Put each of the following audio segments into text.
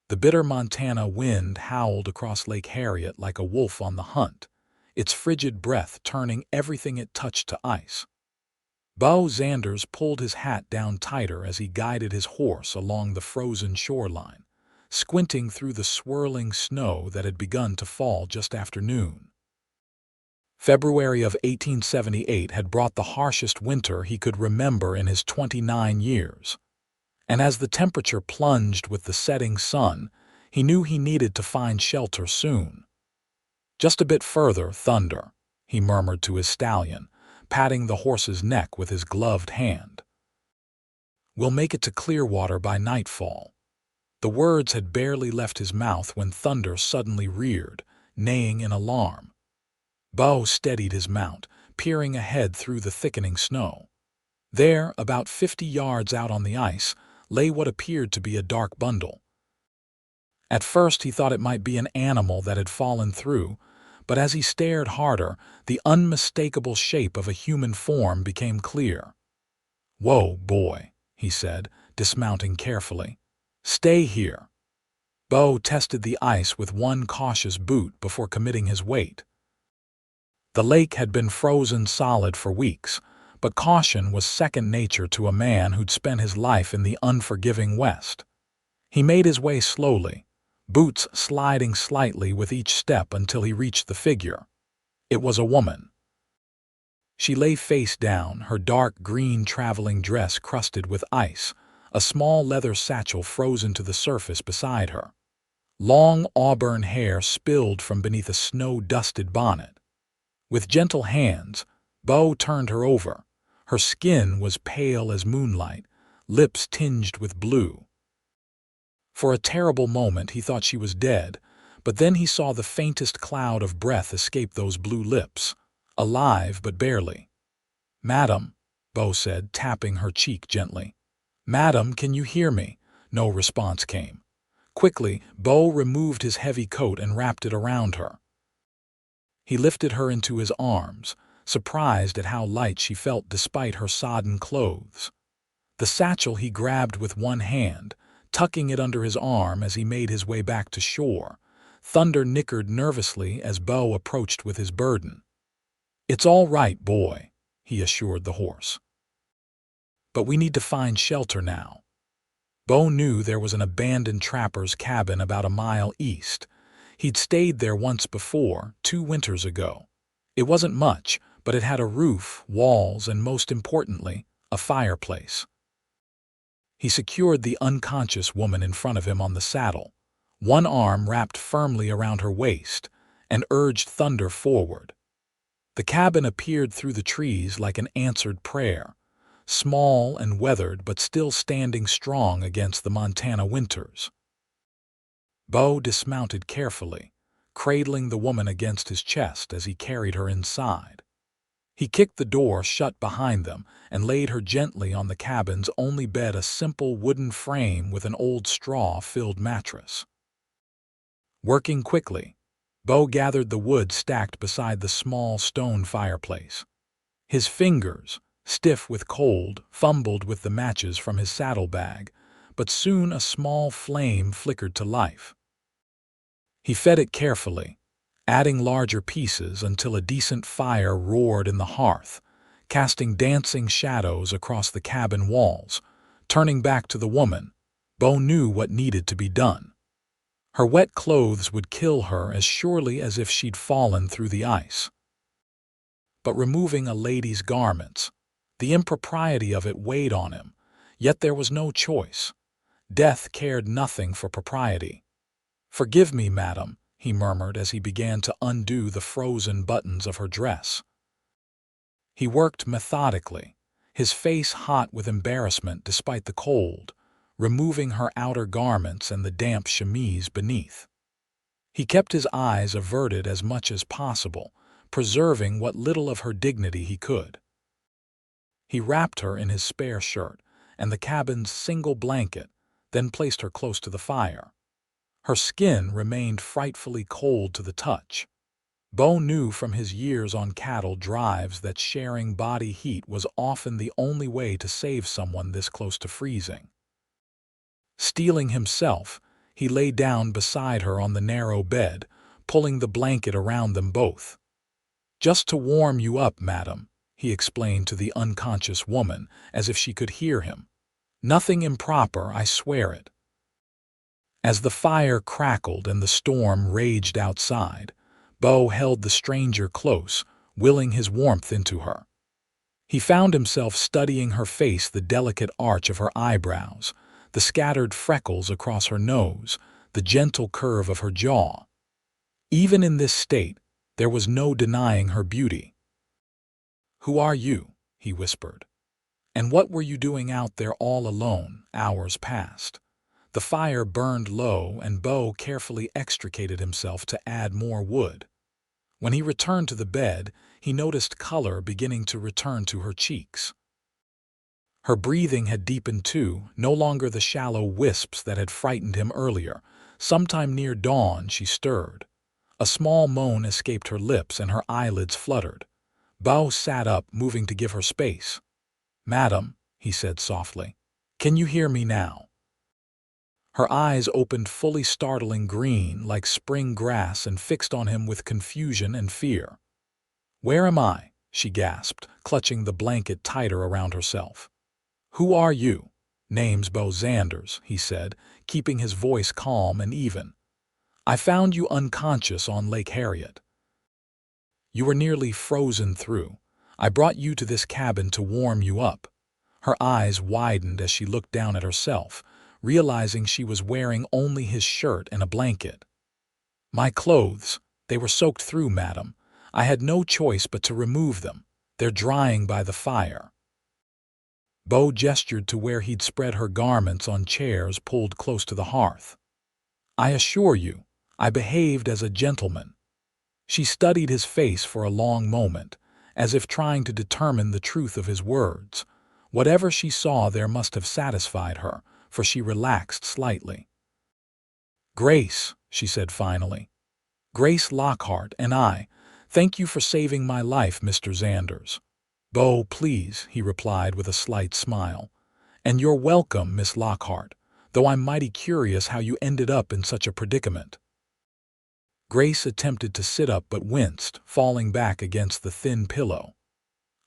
The bitter Montana wind howled across Lake Harriet like a wolf on the hunt, its frigid breath turning everything it touched to ice. Beau Xanders pulled his hat down tighter as he guided his horse along the frozen shoreline, squinting through the swirling snow that had begun to fall just after noon. February of 1878 had brought the harshest winter he could remember in his 29 years. And as the temperature plunged with the setting sun, he knew he needed to find shelter soon. "Just a bit further, Thunder," he murmured to his stallion, patting the horse's neck with his gloved hand. "We'll make it to Clearwater by nightfall." The words had barely left his mouth when Thunder suddenly reared, neighing in alarm. Beau steadied his mount, peering ahead through the thickening snow. There, about 50 yards out on the ice, lay what appeared to be a dark bundle. At first he thought it might be an animal that had fallen through, but as he stared harder, the unmistakable shape of a human form became clear. "Whoa, boy," he said, dismounting carefully. "Stay here." Beau tested the ice with one cautious boot before committing his weight. The lake had been frozen solid for weeks, but caution was second nature to a man who'd spent his life in the unforgiving West. He made his way slowly, boots sliding slightly with each step until he reached the figure. It was a woman. She lay face down, her dark green traveling dress crusted with ice, a small leather satchel frozen to the surface beside her. Long auburn hair spilled from beneath a snow-dusted bonnet. With gentle hands, Beau turned her over. Her skin was pale as moonlight, lips tinged with blue. For a terrible moment he thought she was dead, but then he saw the faintest cloud of breath escape those blue lips, alive but barely. "Madam," Beau said, tapping her cheek gently. "Madam, can you hear me?" No response came. Quickly, Beau removed his heavy coat and wrapped it around her. He lifted her into his arms, surprised at how light she felt despite her sodden clothes. The satchel he grabbed with one hand, tucking it under his arm as he made his way back to shore. Thunder nickered nervously as Beau approached with his burden. "It's all right, boy," he assured the horse. "But we need to find shelter now." Beau knew there was an abandoned trapper's cabin about a mile east. He'd stayed there once before, 2 winters ago. It wasn't much, but it had a roof, walls, and most importantly, a fireplace. He secured the unconscious woman in front of him on the saddle, one arm wrapped firmly around her waist, and urged Thunder forward. The cabin appeared through the trees like an answered prayer, small and weathered but still standing strong against the Montana winters. Beau dismounted carefully, cradling the woman against his chest as he carried her inside. He kicked the door shut behind them and laid her gently on the cabin's only bed, a simple wooden frame with an old straw-filled mattress. Working quickly, Beau gathered the wood stacked beside the small stone fireplace. His fingers, stiff with cold, fumbled with the matches from his saddlebag, but soon a small flame flickered to life. He fed it carefully, adding larger pieces until a decent fire roared in the hearth, casting dancing shadows across the cabin walls. Turning back to the woman, Beau knew what needed to be done. Her wet clothes would kill her as surely as if she'd fallen through the ice. But removing a lady's garments, the impropriety of it weighed on him, yet there was no choice. Death cared nothing for propriety. "Forgive me, madam," he murmured as he began to undo the frozen buttons of her dress. He worked methodically, his face hot with embarrassment despite the cold, removing her outer garments and the damp chemise beneath. He kept his eyes averted as much as possible, preserving what little of her dignity he could. He wrapped her in his spare shirt and the cabin's single blanket, then placed her close to the fire. Her skin remained frightfully cold to the touch. Beau knew from his years on cattle drives that sharing body heat was often the only way to save someone this close to freezing. Steeling himself, He lay down beside her on the narrow bed, pulling the blanket around them both. "Just to warm you up, madam," he explained to the unconscious woman, as if she could hear him. "Nothing improper, I swear it." As the fire crackled and the storm raged outside, Beau held the stranger close, willing his warmth into her. He found himself studying her face, the delicate arch of her eyebrows, the scattered freckles across her nose, the gentle curve of her jaw. Even in this state, there was no denying her beauty. "Who are you?" he whispered. "And what were you doing out there all alone?" Hours passed. The fire burned low, and Beau carefully extricated himself to add more wood. When he returned to the bed, he noticed color beginning to return to her cheeks. Her breathing had deepened too, no longer the shallow wisps that had frightened him earlier. Sometime near dawn, she stirred. A small moan escaped her lips and her eyelids fluttered. Beau sat up, moving to give her space. "Madam," he said softly, "can you hear me now?" Her eyes opened fully, startling green like spring grass, and fixed on him with confusion and fear. "Where am I?" she gasped, clutching the blanket tighter around herself. "Who are you?" "Name's Beau Xanders," he said, keeping his voice calm and even. "I found you unconscious on Lake Harriet. You were nearly frozen through. I brought you to this cabin to warm you up." Her eyes widened as she looked down at herself, realizing she was wearing only his shirt and a blanket. "My clothes, they were soaked through, madam. I had no choice but to remove them. They're drying by the fire." Beau gestured to where he'd spread her garments on chairs pulled close to the hearth. "I assure you, I behaved as a gentleman." She studied his face for a long moment, as if trying to determine the truth of his words. Whatever she saw there must have satisfied her, for she relaxed slightly. "Grace," she said finally. "Grace Lockhart and I. Thank you for saving my life, Mr. Xanders." "Beau, please," he replied with a slight smile. "And you're welcome, Miss Lockhart, though I'm mighty curious how you ended up in such a predicament." Grace attempted to sit up but winced, falling back against the thin pillow.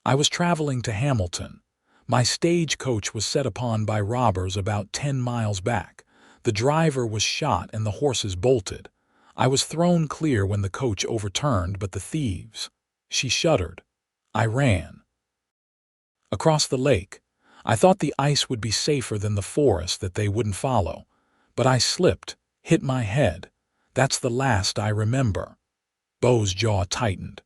"I was traveling to Hamilton. My stagecoach was set upon by robbers about 10 miles back. The driver was shot and the horses bolted. I was thrown clear when the coach overturned, but the thieves—" She shuddered. "I ran across the lake. I thought the ice would be safer than the forest, that they wouldn't follow. But I slipped, hit my head. That's the last I remember." Beau's jaw tightened.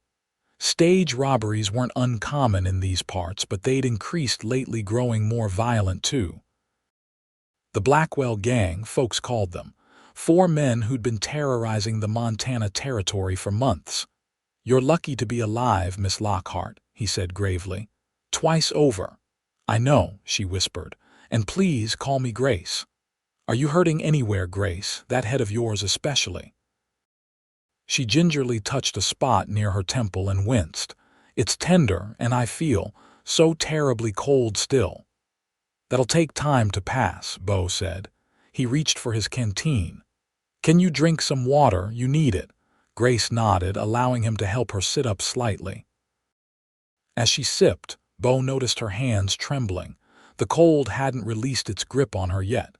Stage robberies weren't uncommon in these parts, but they'd increased lately, growing more violent too. The Blackwell Gang, folks called them. 4 men who'd been terrorizing the Montana Territory for months. "You're lucky to be alive, Miss Lockhart," he said gravely. "Twice over." "I know," she whispered. "And please call me Grace." "Are you hurting anywhere, Grace? That head of yours especially." She gingerly touched a spot near her temple and winced. "It's tender, and I feel so terribly cold still." "That'll take time to pass," Beau said. He reached for his canteen. "Can you drink some water? You need it." Grace nodded, allowing him to help her sit up slightly. As she sipped, Beau noticed her hands trembling. The cold hadn't released its grip on her yet.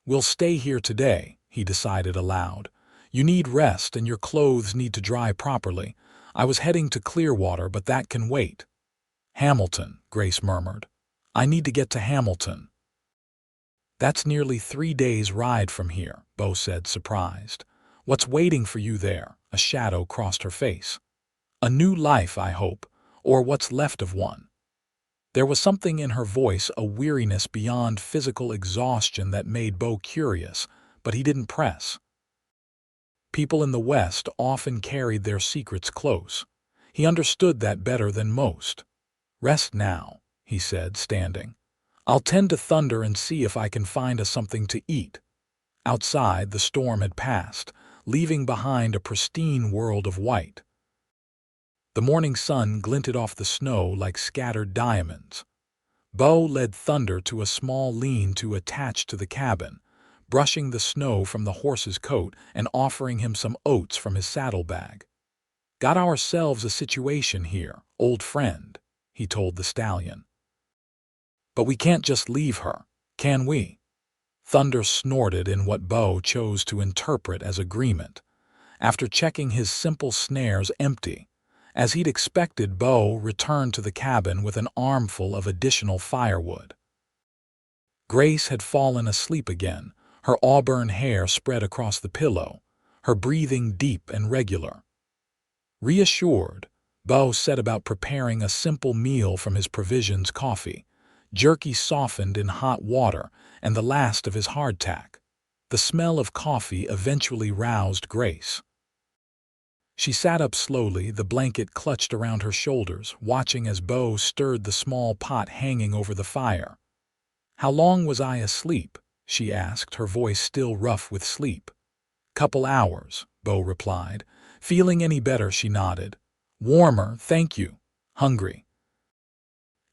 "We'll stay here today," he decided aloud. "You need rest and your clothes need to dry properly. I was heading to Clearwater, but that can wait." "Hamilton," Grace murmured. "I need to get to Hamilton." "That's nearly 3 days' ride from here," Beau said, surprised. "What's waiting for you there?" A shadow crossed her face. "A new life, I hope, or what's left of one." There was something in her voice, a weariness beyond physical exhaustion, that made Beau curious, but he didn't press. People in the West often carried their secrets close. He understood that better than most. "Rest now," he said, standing. "I'll tend to Thunder and see if I can find us something to eat." Outside, the storm had passed, leaving behind a pristine world of white. The morning sun glinted off the snow like scattered diamonds. Beau led Thunder to a small lean-to attached to the cabin, brushing the snow from the horse's coat and offering him some oats from his saddlebag. "Got ourselves a situation here, old friend," he told the stallion. "But we can't just leave her, can we?" Thunder snorted in what Beau chose to interpret as agreement. After checking his simple snares empty, as he'd expected, Beau returned to the cabin with an armful of additional firewood. Grace had fallen asleep again, her auburn hair spread across the pillow, her breathing deep and regular. Reassured, Beau set about preparing a simple meal from his provisions: coffee, jerky softened in hot water, and the last of his hardtack. The smell of coffee eventually roused Grace. She sat up slowly, the blanket clutched around her shoulders, watching as Beau stirred the small pot hanging over the fire. "How long was I asleep?" she asked, her voice still rough with sleep. "Couple hours," Beau replied. "Feeling any better?" She nodded. "Warmer, thank you. Hungry?"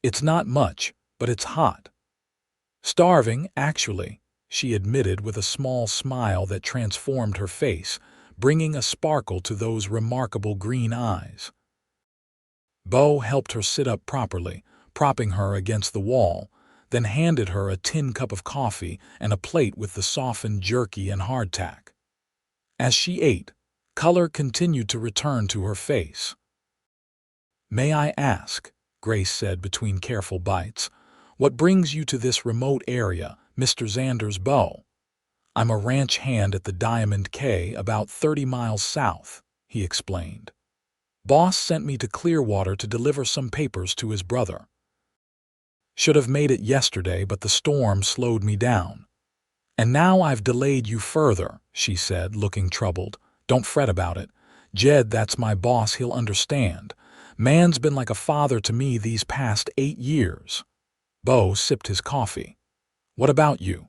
"It's not much, but it's hot." "Starving, actually," she admitted with a small smile that transformed her face, bringing a sparkle to those remarkable green eyes. Beau helped her sit up properly, propping her against the wall, then handed her a tin cup of coffee and a plate with the softened jerky and hardtack. As she ate, color continued to return to her face. "May I ask," Grace said between careful bites, "what brings you to this remote area, Mr. Xanders?" "Beau. I'm a ranch hand at the Diamond K, about 30 miles south," he explained. "Boss sent me to Clearwater to deliver some papers to his brother. Should have made it yesterday, but the storm slowed me down. And now I've delayed you further," she said, looking troubled. "Don't fret about it. Jed, that's my boss, he'll understand. Man's been like a father to me these past 8 years. Beau sipped his coffee. "What about you?"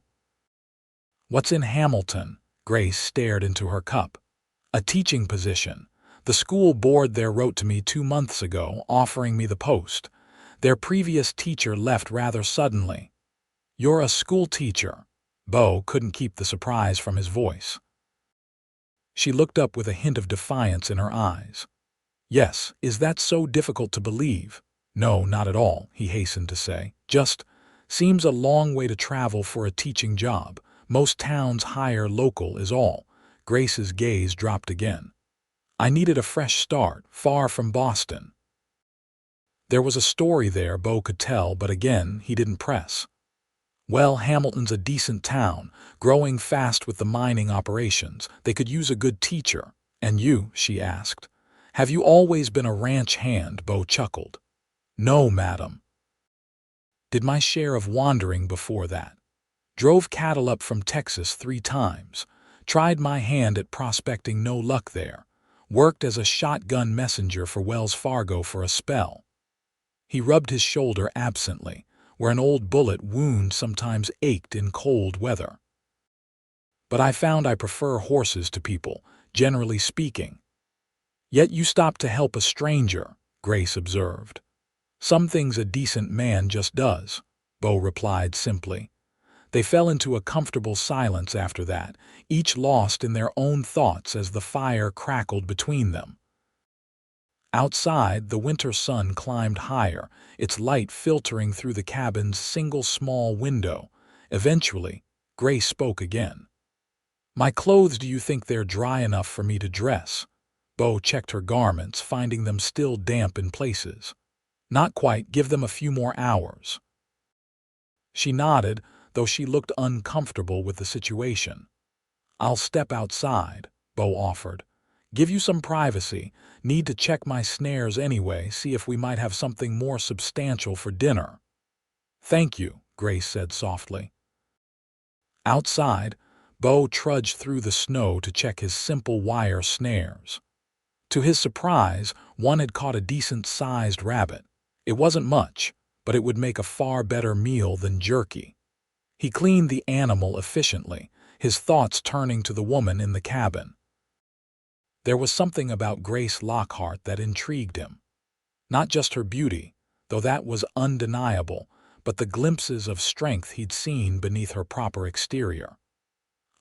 "What's in Hamilton?" Grace stared into her cup. "A teaching position. The school board there wrote to me 2 months ago, offering me the post. Their previous teacher left rather suddenly." "You're a school teacher?" Beau couldn't keep the surprise from his voice. She looked up with a hint of defiance in her eyes. "Yes, is that so difficult to believe?" "No, not at all," he hastened to say. "Just seems a long way to travel for a teaching job. Most towns hire local is all." Grace's gaze dropped again. "I needed a fresh start, far from Boston." There was a story there, Beau could tell, but again he didn't press. "Well, Hamilton's a decent town, growing fast with the mining operations. They could use a good teacher." "And you?" she asked. "Have you always been a ranch hand?" Beau chuckled. "No, madam. Did my share of wandering before that. Drove cattle up from Texas 3 times. Tried my hand at prospecting, no luck there. Worked as a shotgun messenger for Wells Fargo for a spell." He rubbed his shoulder absently, where an old bullet wound sometimes ached in cold weather. "But I found I prefer horses to people, generally speaking." "Yet you stopped to help a stranger," Grace observed. "Some things a decent man just does," Beau replied simply. They fell into a comfortable silence after that, each lost in their own thoughts as the fire crackled between them. Outside, the winter sun climbed higher, its light filtering through the cabin's single small window. Eventually, Grace spoke again. "My clothes, do you think they're dry enough for me to dress?" Beau checked her garments, finding them still damp in places. "Not quite, give them a few more hours." She nodded, though she looked uncomfortable with the situation. "I'll step outside," Beau offered. "Give you some privacy. Need to check my snares anyway, see if we might have something more substantial for dinner." "Thank you," Grace said softly. Outside, Beau trudged through the snow to check his simple wire snares. To his surprise, one had caught a decent-sized rabbit. It wasn't much, but it would make a far better meal than jerky. He cleaned the animal efficiently, his thoughts turning to the woman in the cabin. There was something about Grace Lockhart that intrigued him. Not just her beauty, though that was undeniable, but the glimpses of strength he'd seen beneath her proper exterior.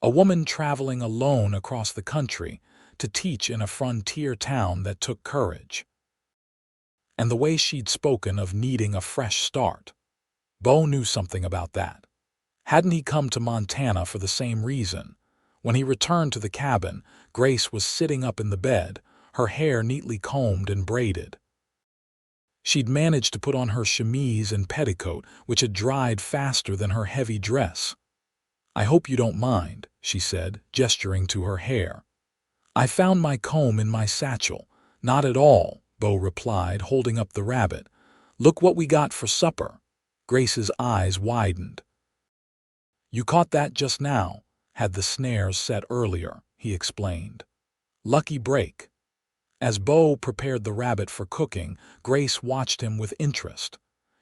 A woman traveling alone across the country to teach in a frontier town that took courage. And the way she'd spoken of needing a fresh start. Beau knew something about that. Hadn't he come to Montana for the same reason? When he returned to the cabin, Grace was sitting up in the bed, her hair neatly combed and braided. She'd managed to put on her chemise and petticoat, which had dried faster than her heavy dress. "I hope you don't mind," she said, gesturing to her hair. "I found my comb in my satchel." "Not at all," Beau replied, holding up the rabbit. "Look what we got for supper." Grace's eyes widened. "You caught that just now. Had the snares set earlier," he explained. "Lucky break." As Beau prepared the rabbit for cooking, Grace watched him with interest.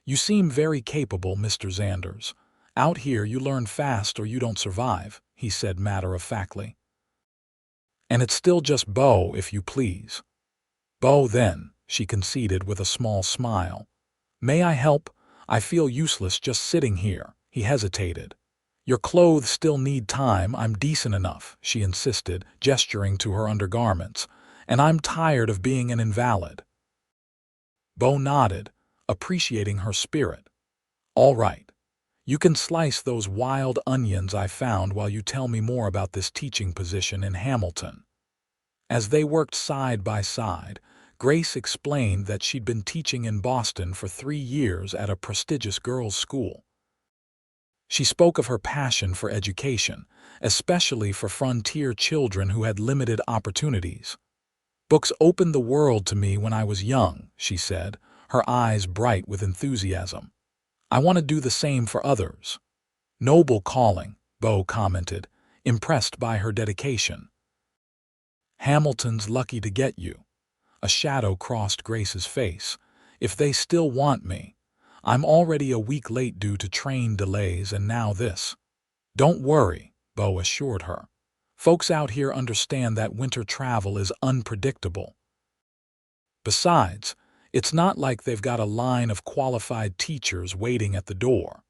"You seem very capable, Mr. Xanders. Out here you learn fast or you don't survive," he said matter-of-factly. "And it's still just Beau, if you please." "Beau, then," she conceded with a small smile. "May I help? I feel useless just sitting here." He hesitated. "Your clothes still need time. I'm decent enough," she insisted, gesturing to her undergarments. "And I'm tired of being an invalid." Beau nodded, appreciating her spirit. "All right. You can slice those wild onions I found while you tell me more about this teaching position in Hamilton." As they worked side by side, Grace explained that she'd been teaching in Boston for 3 years at a prestigious girls' school. She spoke of her passion for education, especially for frontier children who had limited opportunities. "Books opened the world to me when I was young," she said, her eyes bright with enthusiasm. "I want to do the same for others." "Noble calling," Beau commented, impressed by her dedication. "Hamilton's lucky to get you." A shadow crossed Grace's face. "If they still want me. I'm already a week late due to train delays and now this." "Don't worry," Beau assured her. "Folks out here understand that winter travel is unpredictable. Besides, it's not like they've got a line of qualified teachers waiting at the door."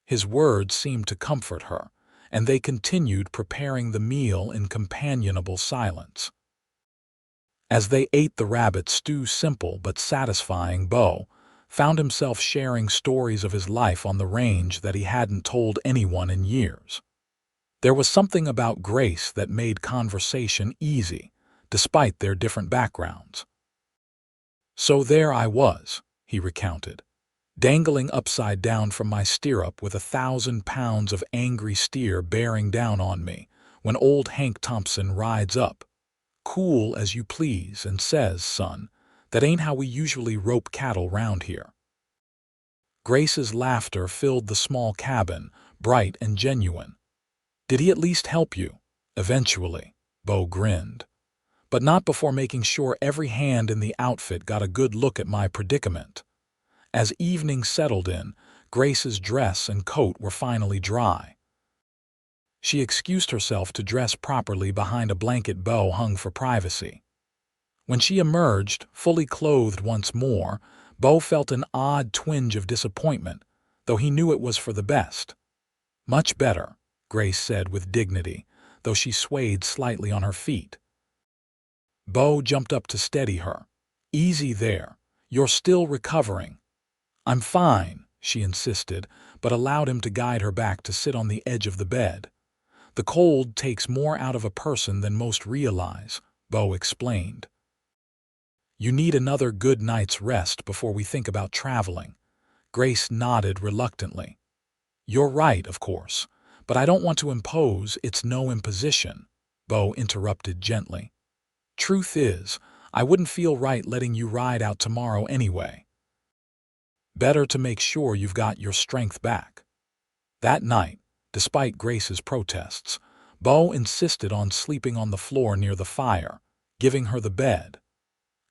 His words seemed to comfort her, and they continued preparing the meal in companionable silence. As they ate the rabbit stew, simple but satisfying, Beau found himself sharing stories of his life on the range that he hadn't told anyone in years. There was something about Grace that made conversation easy, despite their different backgrounds. "So there I was," he recounted, "dangling upside down from my stirrup with 1,000 pounds of angry steer bearing down on me, when old Hank Thompson rides up, cool as you please, and says, 'Son, that ain't how we usually rope cattle round here.'" Grace's laughter filled the small cabin, bright and genuine. "Did he at least help you?" "Eventually," Beau grinned. "But not before making sure every hand in the outfit got a good look at my predicament." As evening settled in, Grace's dress and coat were finally dry. She excused herself to dress properly behind a blanket Beau hung for privacy. When she emerged, fully clothed once more, Beau felt an odd twinge of disappointment, though he knew it was for the best. "Much better," Grace said with dignity, though she swayed slightly on her feet. Beau jumped up to steady her. "Easy there. You're still recovering." "I'm fine," she insisted, but allowed him to guide her back to sit on the edge of the bed. "The cold takes more out of a person than most realize," Beau explained. "You need another good night's rest before we think about traveling." Grace nodded reluctantly. "You're right, of course, but I don't want to impose." "It's no imposition," Beau interrupted gently. "Truth is, I wouldn't feel right letting you ride out tomorrow anyway. Better to make sure you've got your strength back." That night, despite Grace's protests, Beau insisted on sleeping on the floor near the fire, giving her the bed.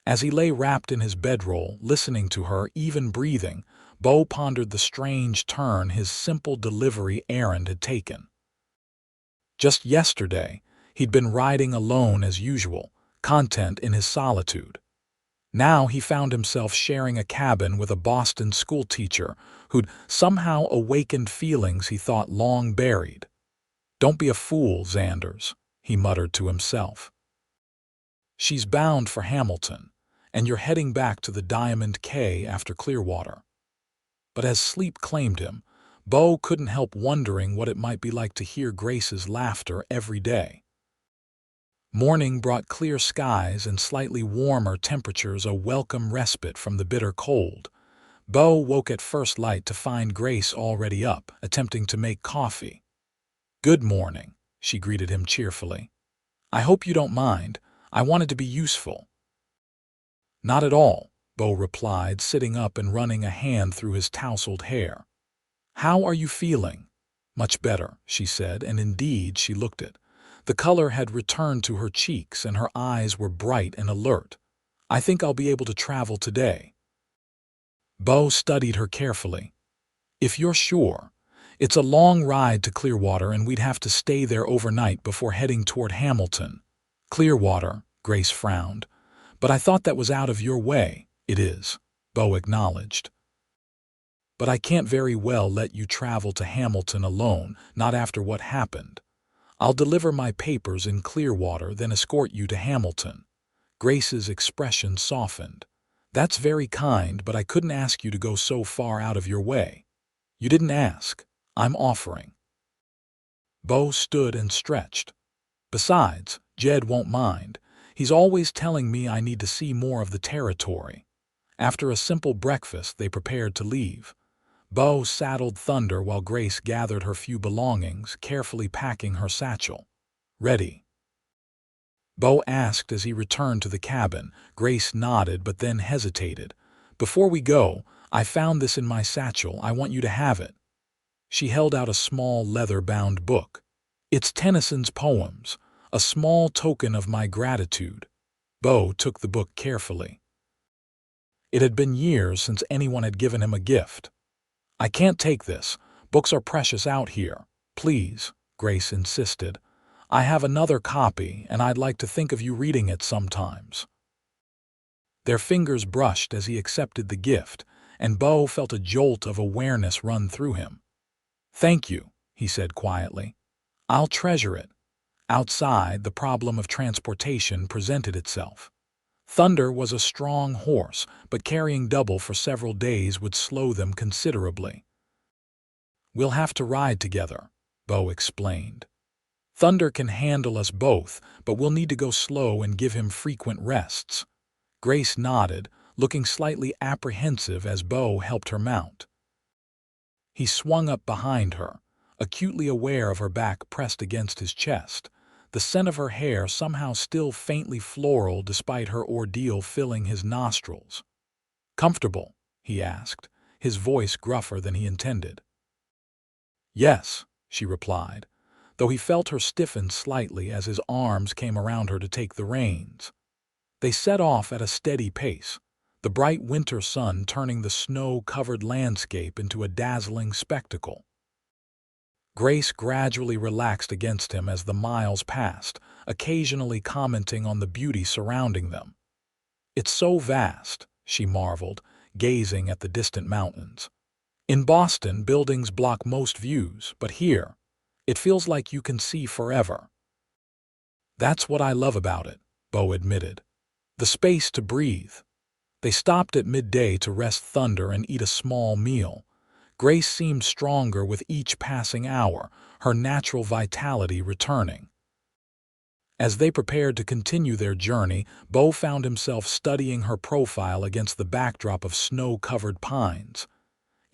As he lay wrapped in his bedroll, listening to her even breathing, Beau pondered the strange turn his simple delivery errand had taken. Just yesterday, he'd been riding alone as usual, content in his solitude. Now he found himself sharing a cabin with a Boston schoolteacher who'd somehow awakened feelings he thought long buried. "Don't be a fool, Xanders," he muttered to himself. "She's bound for Hamilton, and you're heading back to the Diamond K after Clearwater." But as sleep claimed him, Beau couldn't help wondering what it might be like to hear Grace's laughter every day. Morning brought clear skies and slightly warmer temperatures, a welcome respite from the bitter cold. Beau woke at first light to find Grace already up, attempting to make coffee. "Good morning," she greeted him cheerfully. "I hope you don't mind. I wanted to be useful." "Not at all," Beau replied, sitting up and running a hand through his tousled hair. "How are you feeling?" "Much better," she said, and indeed she looked it. The color had returned to her cheeks and her eyes were bright and alert. "I think I'll be able to travel today." Beau studied her carefully. "If you're sure. It's a long ride to Clearwater and we'd have to stay there overnight before heading toward Hamilton." "Clearwater," Grace frowned. "But I thought that was out of your way." "It is," Beau acknowledged. "But I can't very well let you travel to Hamilton alone, not after what happened. I'll deliver my papers in Clearwater, then escort you to Hamilton." Grace's expression softened. "That's very kind, but I couldn't ask you to go so far out of your way." "You didn't ask. I'm offering." Beau stood and stretched. "Besides, Jed won't mind. He's always telling me I need to see more of the territory." After a simple breakfast, they prepared to leave. Beau saddled Thunder while Grace gathered her few belongings, carefully packing her satchel. "Ready?" Beau asked as he returned to the cabin. Grace nodded but then hesitated. "Before we go, I found this in my satchel. I want you to have it." She held out a small leather-bound book. "It's Tennyson's poems, a small token of my gratitude." Beau took the book carefully. It had been years since anyone had given him a gift. "I can't take this. Books are precious out here. Please," Grace insisted. "I have another copy, and I'd like to think of you reading it sometimes." Their fingers brushed as he accepted the gift, and Beau felt a jolt of awareness run through him. "Thank you," he said quietly. "I'll treasure it." Outside, the problem of transportation presented itself. Thunder was a strong horse, but carrying double for several days would slow them considerably. "We'll have to ride together," Beau explained. "Thunder can handle us both, but we'll need to go slow and give him frequent rests." Grace nodded, looking slightly apprehensive as Beau helped her mount. He swung up behind her, acutely aware of her back pressed against his chest, the scent of her hair somehow still faintly floral despite her ordeal filling his nostrils. "Comfortable?" he asked, his voice gruffer than he intended. "Yes," she replied, though he felt her stiffen slightly as his arms came around her to take the reins. They set off at a steady pace, the bright winter sun turning the snow-covered landscape into a dazzling spectacle. Grace gradually relaxed against him as the miles passed, occasionally commenting on the beauty surrounding them. "It's so vast," she marveled, gazing at the distant mountains. "In Boston, buildings block most views, but here, it feels like you can see forever." "That's what I love about it," Beau admitted. "The space to breathe." They stopped at midday to rest Thunder and eat a small meal. Grace seemed stronger with each passing hour, her natural vitality returning. As they prepared to continue their journey, Beau found himself studying her profile against the backdrop of snow-covered pines.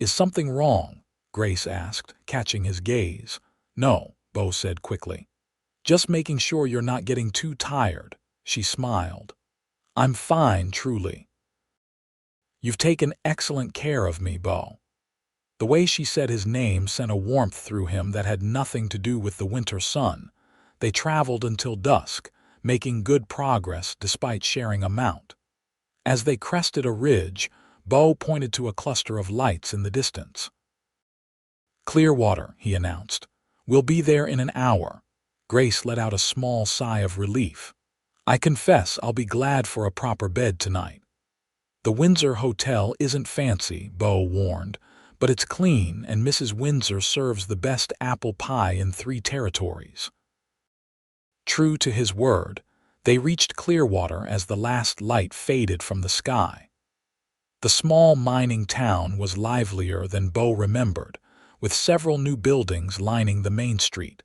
"Is something wrong?" Grace asked, catching his gaze. "No," Beau said quickly. "Just making sure you're not getting too tired." She smiled. "I'm fine, truly." "You've taken excellent care of me, Beau." The way she said his name sent a warmth through him that had nothing to do with the winter sun. They traveled until dusk, making good progress despite sharing a mount. As they crested a ridge, Beau pointed to a cluster of lights in the distance. "Clearwater," he announced. "We'll be there in an hour." Grace let out a small sigh of relief. "I confess I'll be glad for a proper bed tonight." "The Windsor Hotel isn't fancy," Beau warned, but it's clean and Mrs. Windsor serves the best apple pie in 3 territories. True to his word, they reached Clearwater as the last light faded from the sky. The small mining town was livelier than Beau remembered, with several new buildings lining the main street.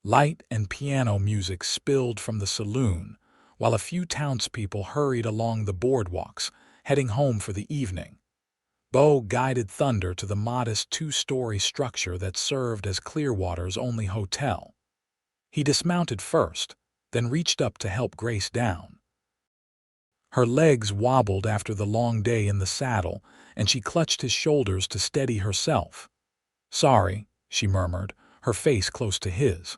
Light and piano music spilled from the saloon, while a few townspeople hurried along the boardwalks, heading home for the evening. Beau guided Thunder to the modest 2-story structure that served as Clearwater's only hotel. He dismounted first, then reached up to help Grace down. Her legs wobbled after the long day in the saddle, and she clutched his shoulders to steady herself. "Sorry," she murmured, her face close to his.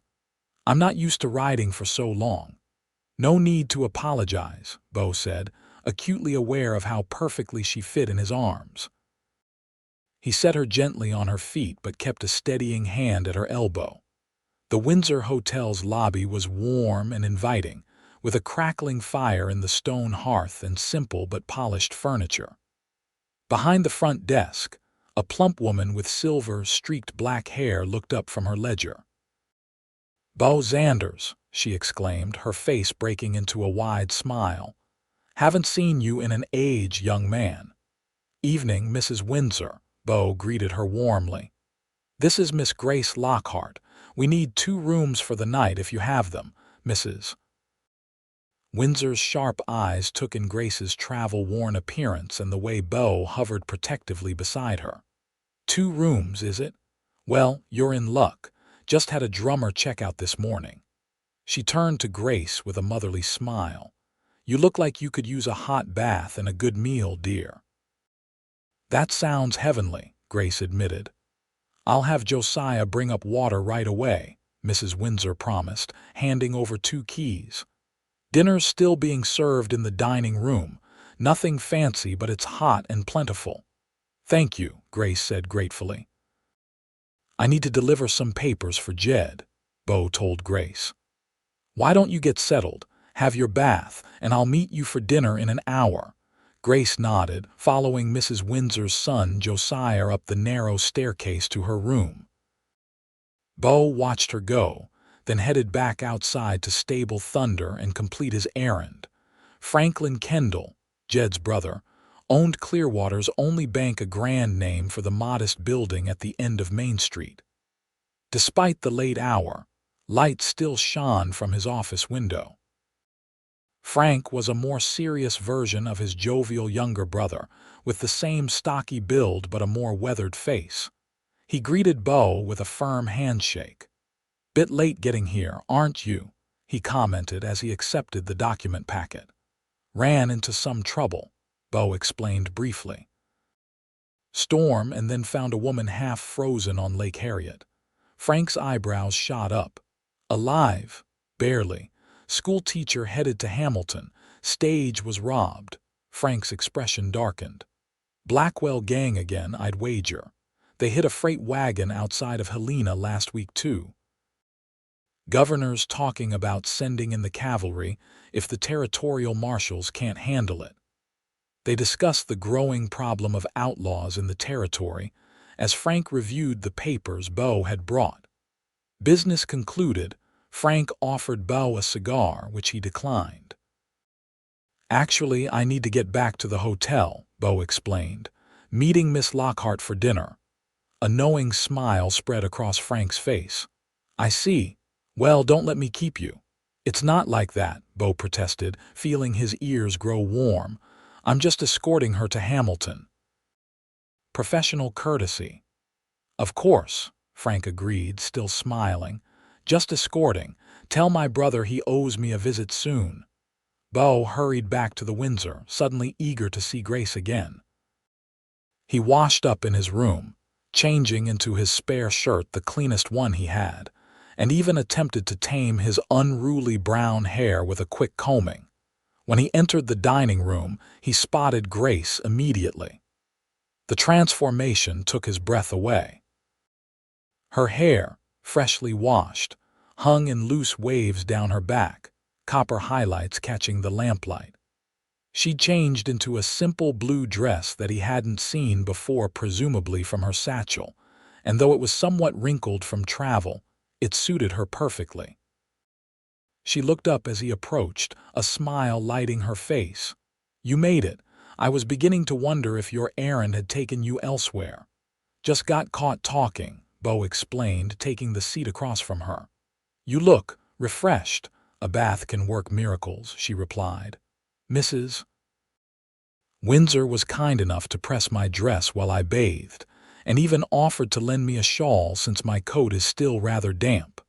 "I'm not used to riding for so long." "No need to apologize," Beau said, acutely aware of how perfectly she fit in his arms. He set her gently on her feet but kept a steadying hand at her elbow. The Windsor Hotel's lobby was warm and inviting, with a crackling fire in the stone hearth and simple but polished furniture. Behind the front desk, a plump woman with silver-streaked black hair looked up from her ledger. "Beau Xanders," she exclaimed, her face breaking into a wide smile. "Haven't seen you in an age, young man." "Evening, Mrs. Windsor," Beau greeted her warmly. "This is Miss Grace Lockhart. We need 2 rooms for the night if you have them, Mrs." Windsor's sharp eyes took in Grace's travel-worn appearance and the way Beau hovered protectively beside her. "2 rooms, is it? Well, you're in luck. Just had a drummer check out this morning." She turned to Grace with a motherly smile. "You look like you could use a hot bath and a good meal, dear." "That sounds heavenly," Grace admitted. "I'll have Josiah bring up water right away," Mrs. Windsor promised, handing over 2 keys. "Dinner's still being served in the dining room. Nothing fancy, but it's hot and plentiful." "Thank you," Grace said gratefully. "I need to deliver some papers for Jed," Beau told Grace. "Why don't you get settled, have your bath, and I'll meet you for dinner in an hour." Grace nodded, following Mrs. Windsor's son Josiah up the narrow staircase to her room. Beau watched her go, then headed back outside to stable Thunder and complete his errand. Franklin Kendall, Jed's brother, owned Clearwater's only bank, a grand name for the modest building at the end of Main Street. Despite the late hour, light still shone from his office window. Frank was a more serious version of his jovial younger brother, with the same stocky build but a more weathered face. He greeted Beau with a firm handshake. "Bit late getting here, aren't you?" he commented as he accepted the document packet. "Ran into some trouble," Beau explained briefly. "Storm, and then found a woman half frozen on Lake Harriet." Frank's eyebrows shot up. "Alive? Barely. School teacher headed to Hamilton. Stage was robbed." Frank's expression darkened. "Blackwell gang again, I'd wager. They hit a freight wagon outside of Helena last week too." "Governor's talking about sending in the cavalry if the territorial marshals can't handle it." They discussed the growing problem of outlaws in the territory as Frank reviewed the papers Beau had brought. Business concluded, Frank offered Beau a cigar, which he declined. "Actually, I need to get back to the hotel," Beau explained, "meeting Miss Lockhart for dinner." A knowing smile spread across Frank's face. "I see. Well, don't let me keep you." "It's not like that," Beau protested, feeling his ears grow warm. "I'm just escorting her to Hamilton." "Professional courtesy." "Of course," Frank agreed, still smiling. "Just escorting. Tell my brother he owes me a visit soon." Beau hurried back to the Windsor, suddenly eager to see Grace again. He washed up in his room, changing into his spare shirt, the cleanest one he had, and even attempted to tame his unruly brown hair with a quick combing. When he entered the dining room, he spotted Grace immediately. The transformation took his breath away. Her hair, freshly washed, hung in loose waves down her back, copper highlights catching the lamplight. She changed into a simple blue dress that he hadn't seen before, presumably from her satchel, and though it was somewhat wrinkled from travel, it suited her perfectly. She looked up as he approached, a smile lighting her face. "You made it. I was beginning to wonder if your errand had taken you elsewhere." "Just got caught talking," Beau explained, taking the seat across from her. "You look refreshed." "A bath can work miracles," she replied. "Mrs. Windsor was kind enough to press my dress while I bathed, and even offered to lend me a shawl since my coat is still rather damp."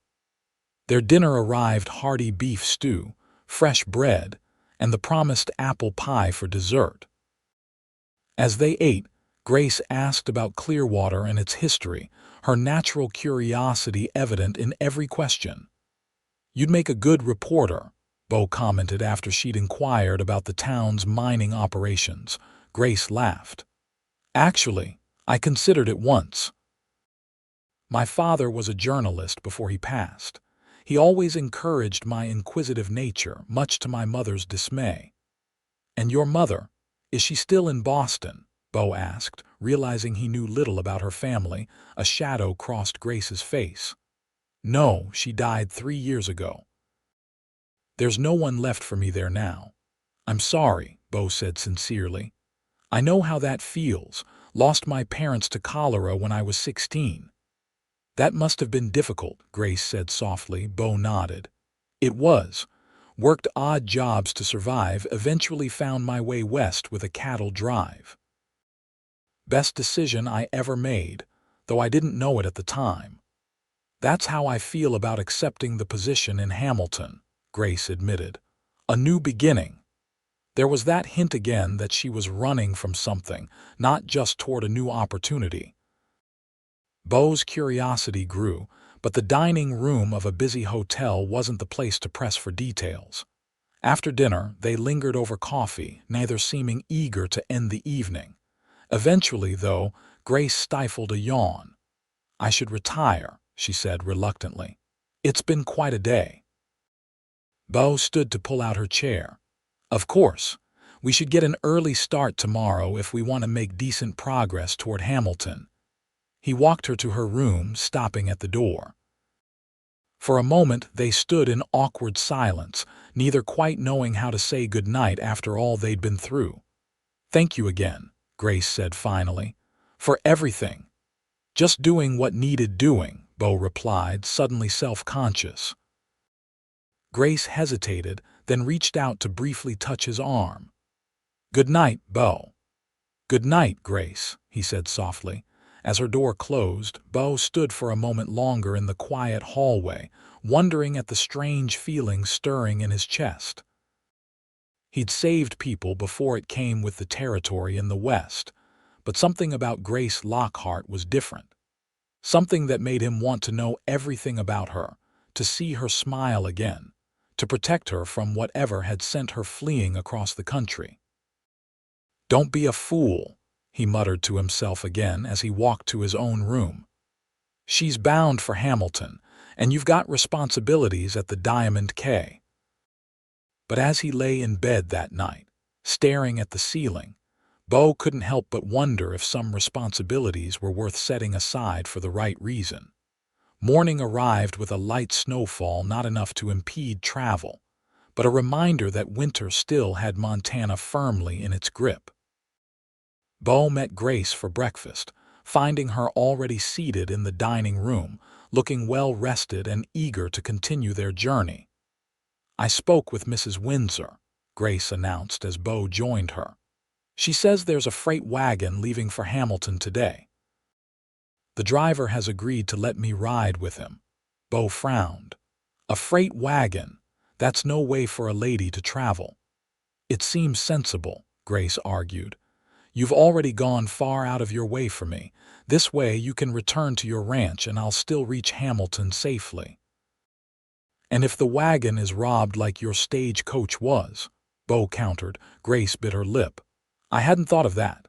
Their dinner arrived: hearty beef stew, fresh bread, and the promised apple pie for dessert. As they ate, Grace asked about Clearwater and its history, her natural curiosity evident in every question. "You'd make a good reporter," Beau commented after she'd inquired about the town's mining operations. Grace laughed. "Actually, I considered it once. My father was a journalist before he passed. He always encouraged my inquisitive nature, much to my mother's dismay." "And your mother, is she still in Boston?" Beau asked, realizing he knew little about her family. A shadow crossed Grace's face. "No, she died 3 years ago. There's no one left for me there now." "I'm sorry," Beau said sincerely. "I know how that feels. Lost my parents to cholera when I was 16. "That must have been difficult," Grace said softly. Beau nodded. "It was. Worked odd jobs to survive, eventually found my way west with a cattle drive. Best decision I ever made, though I didn't know it at the time. That's how I feel about accepting the position in Hamilton," Grace admitted. "A new beginning." There was that hint again that she was running from something, not just toward a new opportunity. Beau's curiosity grew, but the dining room of a busy hotel wasn't the place to press for details. After dinner, they lingered over coffee, neither seeming eager to end the evening. Eventually, though, Grace stifled a yawn. "I should retire," she said reluctantly. "It's been quite a day." Beau stood to pull out her chair. "Of course. We should get an early start tomorrow if we want to make decent progress toward Hamilton." He walked her to her room, stopping at the door. For a moment they stood in awkward silence, neither quite knowing how to say goodnight after all they'd been through. "Thank you again," Grace said finally. "For everything." "Just doing what needed doing," Beau replied, suddenly self-conscious. Grace hesitated, then reached out to briefly touch his arm. "Good night, Beau." "Good night, Grace," he said softly. As her door closed, Beau stood for a moment longer in the quiet hallway, wondering at the strange feeling stirring in his chest. He'd saved people before it came with the territory in the West, but something about Grace Lockhart was different. Something that made him want to know everything about her, to see her smile again, to protect her from whatever had sent her fleeing across the country. "Don't be a fool," he muttered to himself again as he walked to his own room. "She's bound for Hamilton, and you've got responsibilities at the Diamond K." But as he lay in bed that night, staring at the ceiling, Beau couldn't help but wonder if some responsibilities were worth setting aside for the right reason. Morning arrived with a light snowfall, not enough to impede travel, but a reminder that winter still had Montana firmly in its grip. Beau met Grace for breakfast, finding her already seated in the dining room, looking well-rested and eager to continue their journey. "I spoke with Mrs. Windsor," Grace announced as Beau joined her. "She says there's a freight wagon leaving for Hamilton today. The driver has agreed to let me ride with him." Beau frowned. "A freight wagon? That's no way for a lady to travel." "It seems sensible," Grace argued. "You've already gone far out of your way for me. This way you can return to your ranch and I'll still reach Hamilton safely." "And if the wagon is robbed like your stagecoach was," Beau countered. Grace bit her lip. "I hadn't thought of that."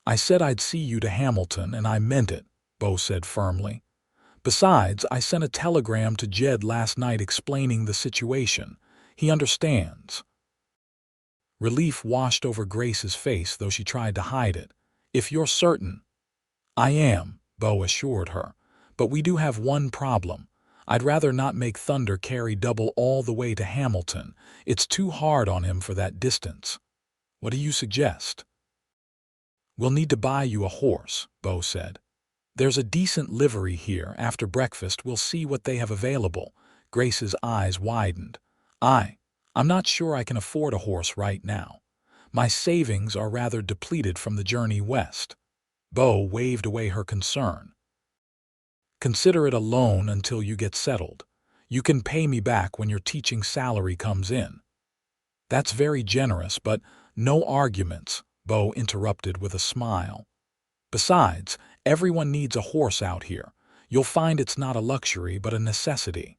"I said I'd see you to Hamilton, and I meant it," Beau said firmly. "Besides, I sent a telegram to Jed last night explaining the situation. He understands." Relief washed over Grace's face, though she tried to hide it. "If you're certain." "I am," Beau assured her. "But we do have one problem. I'd rather not make Thunder carry double all the way to Hamilton. It's too hard on him for that distance." "What do you suggest?" "We'll need to buy you a horse," Beau said. "There's a decent livery here. After breakfast, we'll see what they have available." Grace's eyes widened. I'm not sure I can afford a horse right now. My savings are rather depleted from the journey west." Beau waved away her concern. "Consider it a loan until you get settled. You can pay me back when your teaching salary comes in." "That's very generous, but—" "No arguments," Beau interrupted with a smile. "Besides, everyone needs a horse out here. You'll find it's not a luxury but a necessity."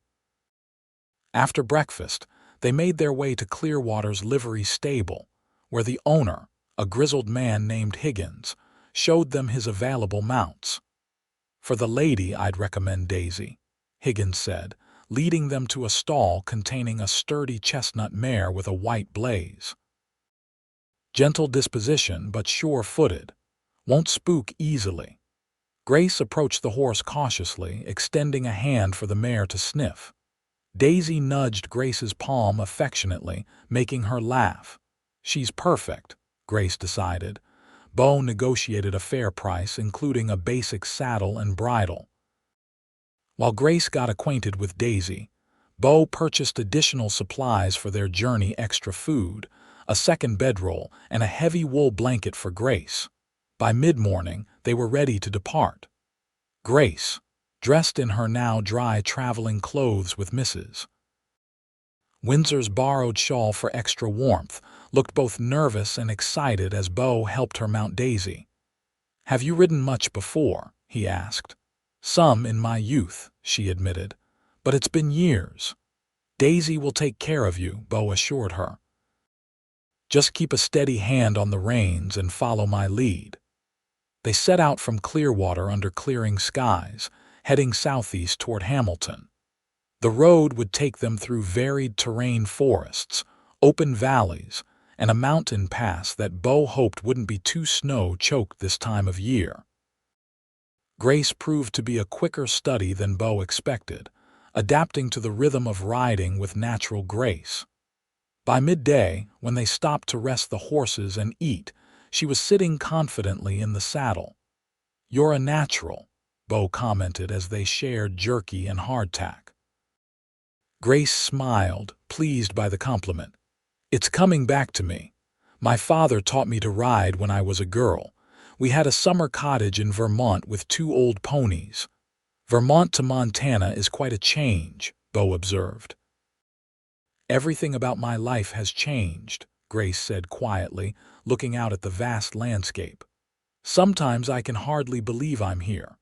After breakfast, they made their way to Clearwater's livery stable, where the owner, a grizzled man named Higgins, showed them his available mounts. "For the lady, I'd recommend Daisy," Higgins said, leading them to a stall containing a sturdy chestnut mare with a white blaze. "Gentle disposition, but sure-footed. Won't spook easily." Grace approached the horse cautiously, extending a hand for the mare to sniff. Daisy nudged Grace's palm affectionately, making her laugh. "She's perfect," Grace decided. Beau negotiated a fair price, including a basic saddle and bridle. While Grace got acquainted with Daisy, Beau purchased additional supplies for their journey: extra food, a second bedroll, and a heavy wool blanket for Grace. By mid-morning, they were ready to depart. Grace, dressed in her now dry traveling clothes with Mrs. Windsor's borrowed shawl for extra warmth, looked both nervous and excited as Beau helped her mount Daisy. "Have you ridden much before?" he asked. "Some in my youth," she admitted, "but it's been years." "Daisy will take care of you," Beau assured her. "Just keep a steady hand on the reins and follow my lead." They set out from Clearwater under clearing skies, heading southeast toward Hamilton. The road would take them through varied terrain: forests, open valleys, and a mountain pass that Beau hoped wouldn't be too snow-choked this time of year. Grace proved to be a quicker study than Beau expected, adapting to the rhythm of riding with natural grace. By midday, when they stopped to rest the horses and eat, she was sitting confidently in the saddle. "You're a natural," Beau commented as they shared jerky and hardtack. Grace smiled, pleased by the compliment. "It's coming back to me. My father taught me to ride when I was a girl. We had a summer cottage in Vermont with 2 old ponies." "Vermont to Montana is quite a change," Beau observed. "Everything about my life has changed," Grace said quietly, looking out at the vast landscape. "Sometimes I can hardly believe I'm here."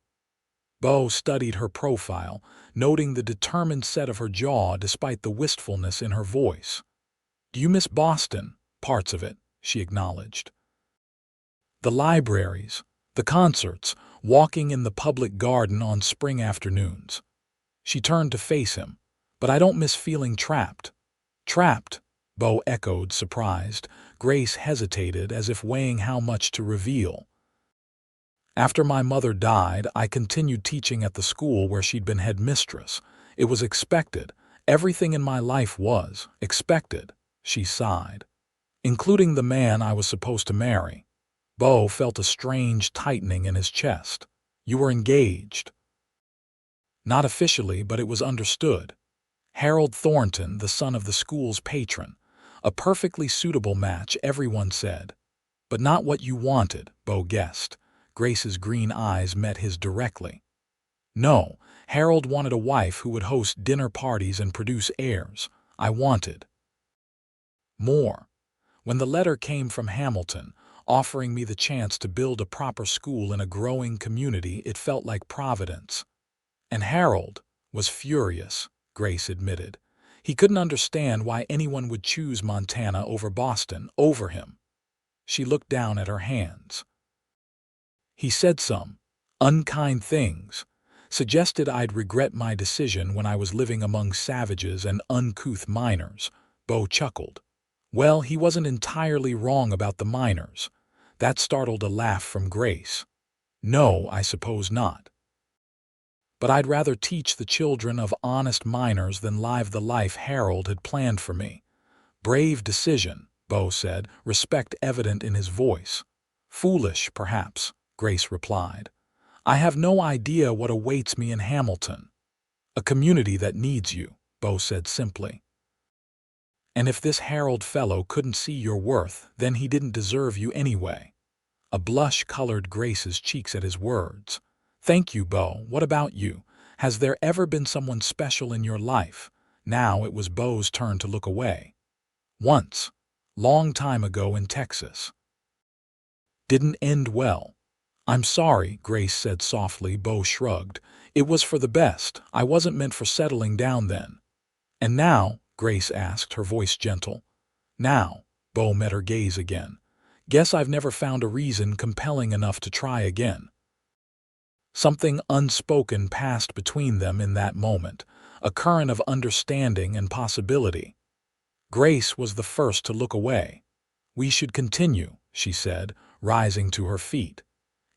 Beau studied her profile, noting the determined set of her jaw despite the wistfulness in her voice. "Do you miss Boston?" "Parts of it," she acknowledged. "The libraries, the concerts, walking in the public garden on spring afternoons." She turned to face him. "But I don't miss feeling trapped." "Trapped?" Beau echoed, surprised. Grace hesitated, as if weighing how much to reveal. "After my mother died, I continued teaching at the school where she'd been headmistress. It was expected. Everything in my life was expected," she sighed. "Including the man I was supposed to marry." Beau felt a strange tightening in his chest. "You were engaged?" "Not officially, but it was understood. Harold Thornton, the son of the school's patron. A perfectly suitable match, everyone said." "But not what you wanted," Beau guessed. Grace's green eyes met his directly. "No, Harold wanted a wife who would host dinner parties and produce heirs. I wanted more. When the letter came from Hamilton, offering me the chance to build a proper school in a growing community, it felt like providence." "And Harold was furious," Grace admitted. "He couldn't understand why anyone would choose Montana over Boston, over him." She looked down at her hands. "He said some unkind things, suggested I'd regret my decision when I was living among savages and uncouth miners." Beau chuckled. Well, he wasn't entirely wrong about the miners. That startled a laugh from Grace. No, I suppose not. But I'd rather teach the children of honest miners than live the life Harold had planned for me. Brave decision, Beau said, respect evident in his voice. Foolish, perhaps, Grace replied. I have no idea what awaits me in Hamilton. A community that needs you, Beau said simply. And if this Harold fellow couldn't see your worth, then he didn't deserve you anyway. A blush colored Grace's cheeks at his words. Thank you, Beau. What about you? Has there ever been someone special in your life? Now it was Beau's turn to look away. Once. Long time ago in Texas. Didn't end well. I'm sorry, Grace said softly. Beau shrugged. It was for the best. I wasn't meant for settling down then. And now? Grace asked, her voice gentle. Now, Beau met her gaze again. Guess I've never found a reason compelling enough to try again. Something unspoken passed between them in that moment, a current of understanding and possibility. Grace was the first to look away. We should continue, she said, rising to her feet.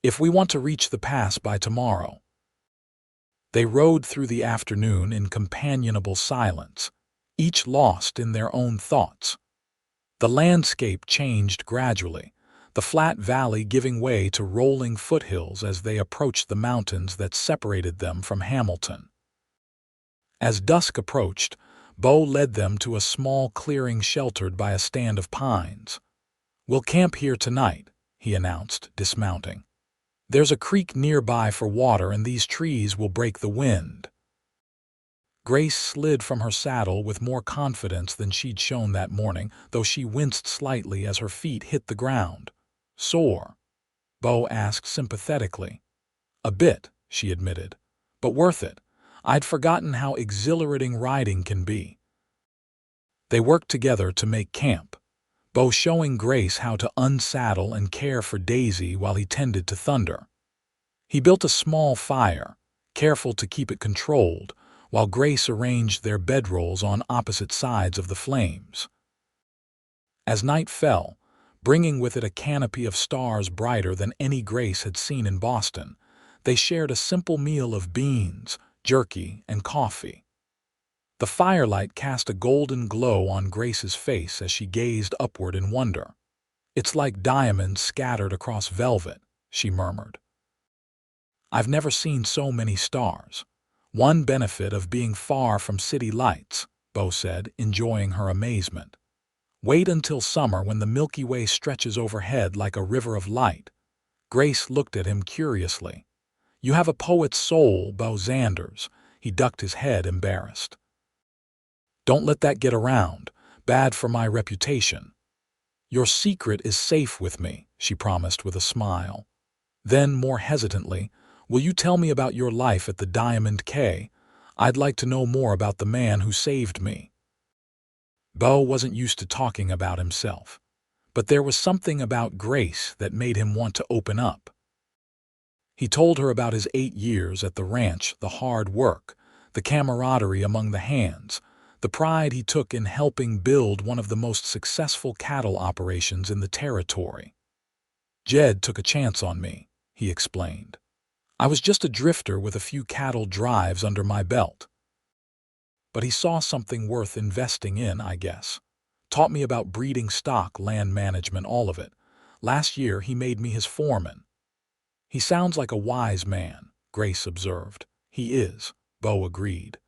If we want to reach the pass by tomorrow. They rode through the afternoon in companionable silence, each lost in their own thoughts. The landscape changed gradually, the flat valley giving way to rolling foothills as they approached the mountains that separated them from Hamilton. As dusk approached, Beau led them to a small clearing sheltered by a stand of pines. We'll camp here tonight, he announced, dismounting. There's a creek nearby for water and these trees will break the wind. Grace slid from her saddle with more confidence than she'd shown that morning, though she winced slightly as her feet hit the ground. Sore? Beau asked sympathetically. A bit, she admitted, but worth it. I'd forgotten how exhilarating riding can be. They worked together to make camp, Beau showing Grace how to unsaddle and care for Daisy while he tended to Thunder. He built a small fire, careful to keep it controlled, while Grace arranged their bedrolls on opposite sides of the flames. As night fell, bringing with it a canopy of stars brighter than any Grace had seen in Boston, they shared a simple meal of beans, jerky, and coffee. The firelight cast a golden glow on Grace's face as she gazed upward in wonder. It's like diamonds scattered across velvet, she murmured. I've never seen so many stars. One benefit of being far from city lights, Beau said, enjoying her amazement. Wait until summer when the Milky Way stretches overhead like a river of light. Grace looked at him curiously. You have a poet's soul, Beau Xanders. He ducked his head, embarrassed. Don't let that get around. Bad for my reputation. Your secret is safe with me, she promised with a smile. Then, more hesitantly, will you tell me about your life at the Diamond K? I'd like to know more about the man who saved me. Beau wasn't used to talking about himself, but there was something about Grace that made him want to open up. He told her about his 8 years at the ranch, the hard work, the camaraderie among the hands, the pride he took in helping build one of the most successful cattle operations in the territory. Jed took a chance on me, he explained. I was just a drifter with a few cattle drives under my belt. But he saw something worth investing in, I guess. Taught me about breeding stock, land management, all of it. Last year he made me his foreman. He sounds like a wise man, Grace observed. He is, Beau agreed.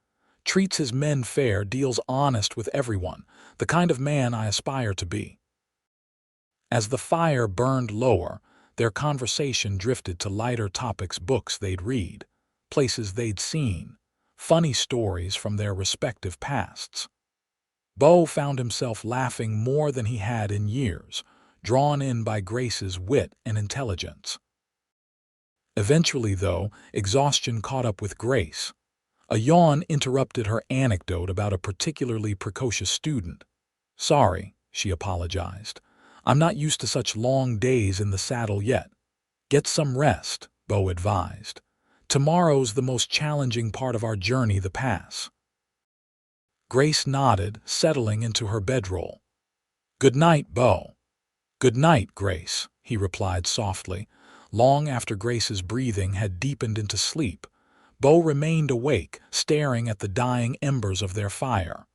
Treats his men fair, deals honest with everyone, the kind of man I aspire to be. As the fire burned lower, their conversation drifted to lighter topics, books they'd read, places they'd seen, funny stories from their respective pasts. Beau found himself laughing more than he had in years, drawn in by Grace's wit and intelligence. Eventually, though, exhaustion caught up with Grace. A yawn interrupted her anecdote about a particularly precocious student. Sorry, she apologized. I'm not used to such long days in the saddle yet. Get some rest, Beau advised. Tomorrow's the most challenging part of our journey, the pass. Grace nodded, settling into her bedroll. "Good night, Beau." "Good night, Grace," he replied softly. Long after Grace's breathing had deepened into sleep, Beau remained awake, staring at the dying embers of their fire.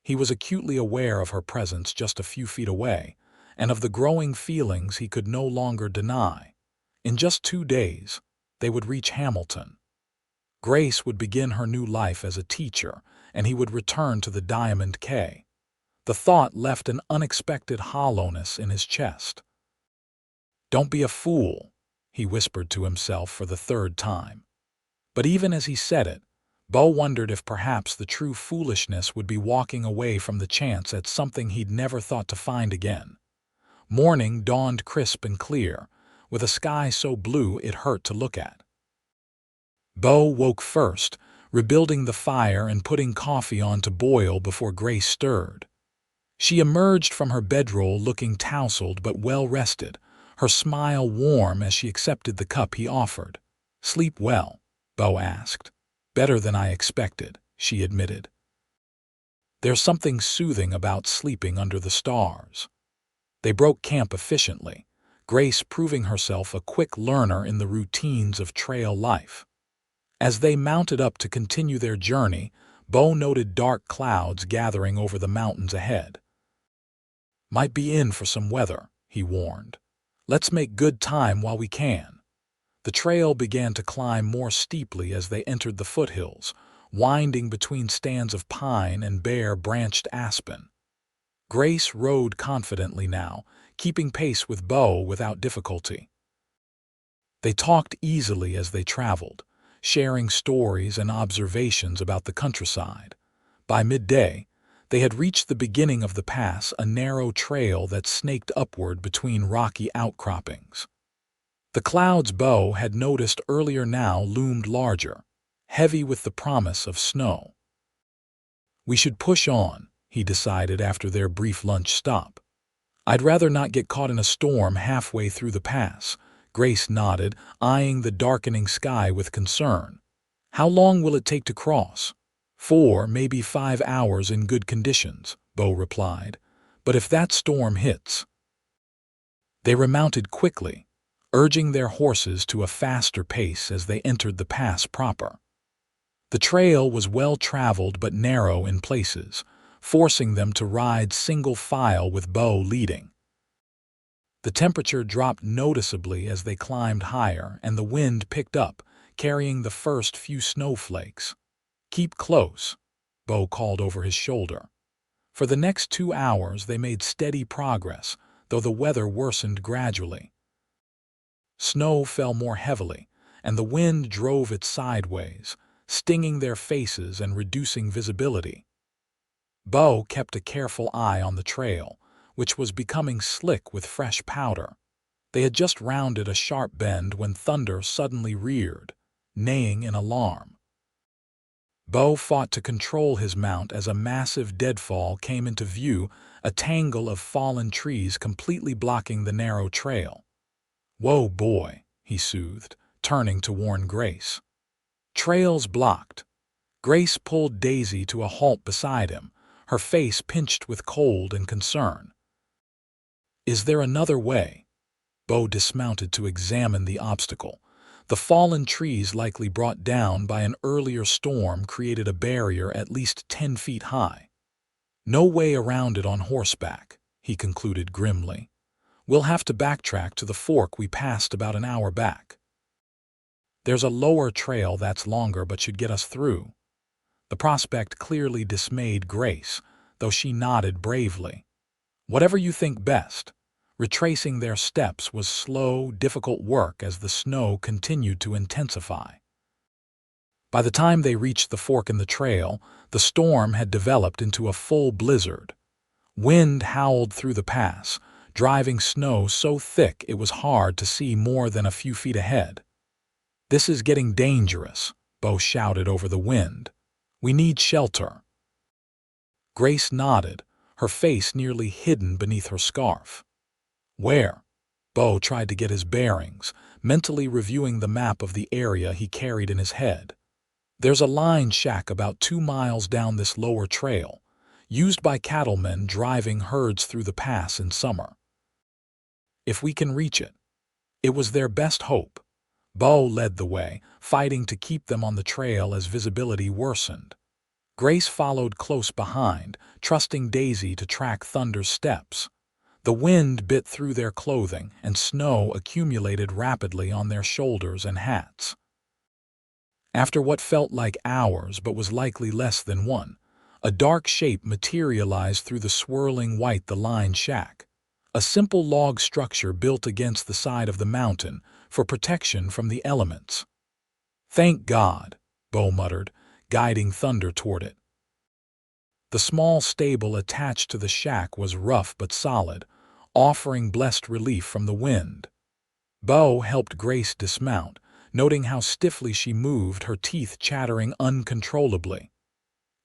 He was acutely aware of her presence just a few feet away, and of the growing feelings he could no longer deny. In just 2 days, they would reach Hamilton. Grace would begin her new life as a teacher, and he would return to the Diamond K. The thought left an unexpected hollowness in his chest. "Don't be a fool," he whispered to himself for the third time. But even as he said it, Beau wondered if perhaps the true foolishness would be walking away from the chance at something he'd never thought to find again. Morning dawned crisp and clear, with a sky so blue it hurt to look at. Beau woke first, rebuilding the fire and putting coffee on to boil before Grace stirred. She emerged from her bedroll looking tousled but well-rested, her smile warm as she accepted the cup he offered. "Sleep well?" Beau asked. "Better than I expected," she admitted. There's something soothing about sleeping under the stars. They broke camp efficiently, Grace proving herself a quick learner in the routines of trail life. As they mounted up to continue their journey, Beau noted dark clouds gathering over the mountains ahead. "Might be in for some weather," he warned. "Let's make good time while we can." The trail began to climb more steeply as they entered the foothills, winding between stands of pine and bare-branched aspen. Grace rode confidently now, keeping pace with Beau without difficulty. They talked easily as they traveled, sharing stories and observations about the countryside. By midday, they had reached the beginning of the pass, a narrow trail that snaked upward between rocky outcroppings. The clouds Beau had noticed earlier now loomed larger, heavy with the promise of snow. "We should push on," he decided after their brief lunch stop. "I'd rather not get caught in a storm halfway through the pass." Grace nodded, eyeing the darkening sky with concern. "How long will it take to cross?" 4, maybe 5 hours in good conditions," Beau replied. "But if that storm hits—" They remounted quickly, urging their horses to a faster pace as they entered the pass proper. The trail was well-traveled but narrow in places, forcing them to ride single file with Beau leading. The temperature dropped noticeably as they climbed higher, and the wind picked up, carrying the first few snowflakes. "Keep close," Beau called over his shoulder. For the next 2 hours they made steady progress, though the weather worsened gradually. Snow fell more heavily, and the wind drove it sideways, stinging their faces and reducing visibility. Beau kept a careful eye on the trail, which was becoming slick with fresh powder. They had just rounded a sharp bend when thunder suddenly reared, neighing in alarm. Beau fought to control his mount as a massive deadfall came into view, a tangle of fallen trees completely blocking the narrow trail. "Whoa, boy," he soothed, turning to warn Grace. "Trail's blocked." Grace pulled Daisy to a halt beside him, her face pinched with cold and concern. "Is there another way?" Beau dismounted to examine the obstacle. The fallen trees, likely brought down by an earlier storm, created a barrier at least 10 feet high. "No way around it on horseback," he concluded grimly. "We'll have to backtrack to the fork we passed about an hour back. There's a lower trail that's longer but should get us through." The prospect clearly dismayed Grace, though she nodded bravely. "Whatever you think best." Retracing their steps was slow, difficult work as the snow continued to intensify. By the time they reached the fork in the trail, the storm had developed into a full blizzard. Wind howled through the pass, driving snow so thick it was hard to see more than a few feet ahead. "This is getting dangerous," Beau shouted over the wind. "We need shelter." Grace nodded, her face nearly hidden beneath her scarf. "Where?" Beau tried to get his bearings, mentally reviewing the map of the area he carried in his head. "There's a line shack about 2 miles down this lower trail. used by cattlemen driving herds through the pass in summer. If we can reach it. It was their best hope. Beau led the way, fighting to keep them on the trail as visibility worsened. Grace followed close behind, trusting Daisy to track Thunder's steps. The wind bit through their clothing, and snow accumulated rapidly on their shoulders and hats. After what felt like hours but was likely less than one, a dark shape materialized through the swirling white the line shack. A simple log structure built against the side of the mountain for protection from the elements. "Thank God," Beau muttered, guiding Thunder toward it. The small stable attached to the shack was rough but solid, offering blessed relief from the wind. Beau helped Grace dismount, noting how stiffly she moved, her teeth chattering uncontrollably.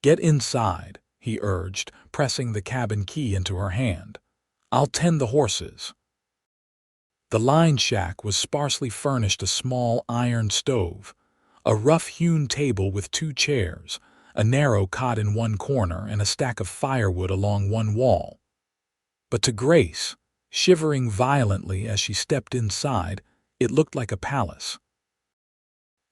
"Get inside," he urged, pressing the cabin key into her hand. "I'll tend the horses." The line shack was sparsely furnished: a small iron stove, a rough-hewn table with 2 chairs, a narrow cot in one corner, and a stack of firewood along one wall. But to Grace, shivering violently as she stepped inside, it looked like a palace.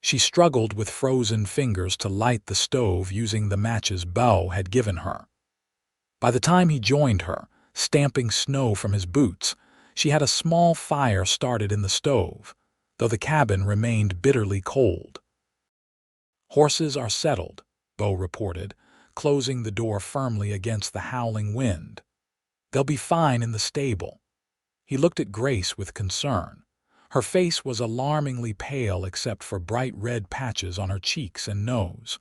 She struggled with frozen fingers to light the stove using the matches Beau had given her. By the time he joined her, stamping snow from his boots, she had a small fire started in the stove, though the cabin remained bitterly cold. "Horses are settled," Beau reported, closing the door firmly against the howling wind. "They'll be fine in the stable." He looked at Grace with concern. Her face was alarmingly pale except for bright red patches on her cheeks and nose.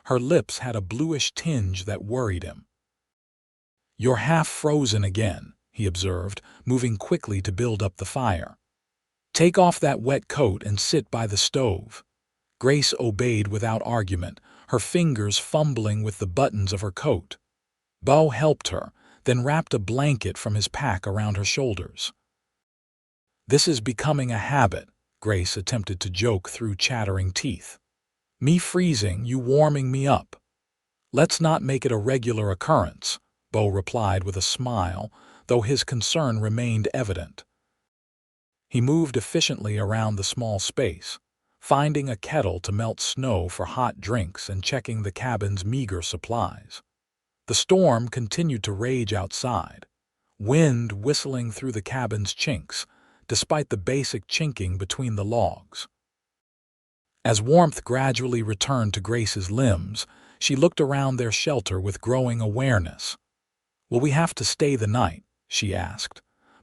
Her lips had a bluish tinge that worried him. "You're half frozen again," he observed, moving quickly to build up the fire. "Take off that wet coat and sit by the stove." Grace obeyed without argument, her fingers fumbling with the buttons of her coat. Beau helped her, then wrapped a blanket from his pack around her shoulders. "This is becoming a habit," Grace attempted to joke through chattering teeth. "Me freezing, you warming me up." "Let's not make it a regular occurrence," Beau replied with a smile, though his concern remained evident. He moved efficiently around the small space, finding a kettle to melt snow for hot drinks and checking the cabin's meager supplies. The storm continued to rage outside, wind whistling through the cabin's chinks, despite the basic chinking between the logs. As warmth gradually returned to Grace's limbs, she looked around their shelter with growing awareness. "Will we have to stay the night?" she asked.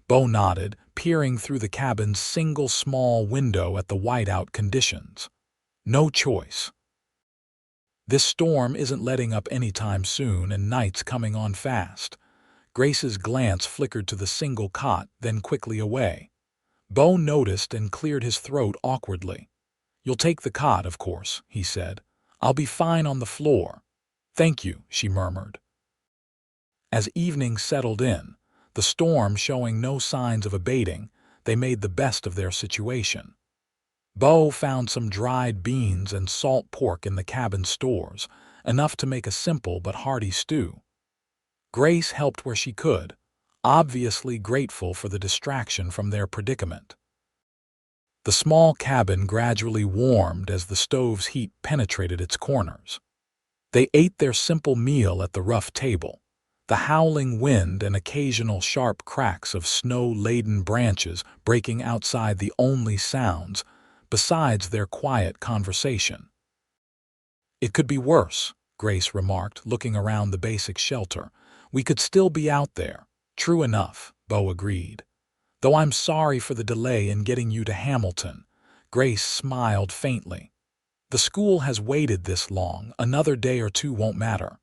Beau nodded, peering through the cabin's single small window at the whiteout conditions. "No choice. This storm isn't letting up anytime soon, and night's coming on fast." Grace's glance flickered to the single cot, then quickly away. Beau noticed and cleared his throat awkwardly. "You'll take the cot, of course," he said. "I'll be fine on the floor." "Thank you," she murmured. As evening settled in, the storm showing no signs of abating, they made the best of their situation. Beau found some dried beans and salt pork in the cabin stores, enough to make a simple but hearty stew. Grace helped where she could, obviously grateful for the distraction from their predicament. The small cabin gradually warmed as the stove's heat penetrated its corners. They ate their simple meal at the rough table, the howling wind and occasional sharp cracks of snow-laden branches breaking outside the only sounds besides their quiet conversation. "It could be worse," Grace remarked, looking around the basic shelter. "We could still be out there." "True enough," Beau agreed. "Though I'm sorry for the delay in getting you to Hamilton." Grace smiled faintly. "The school has waited this long, another day or two won't matter."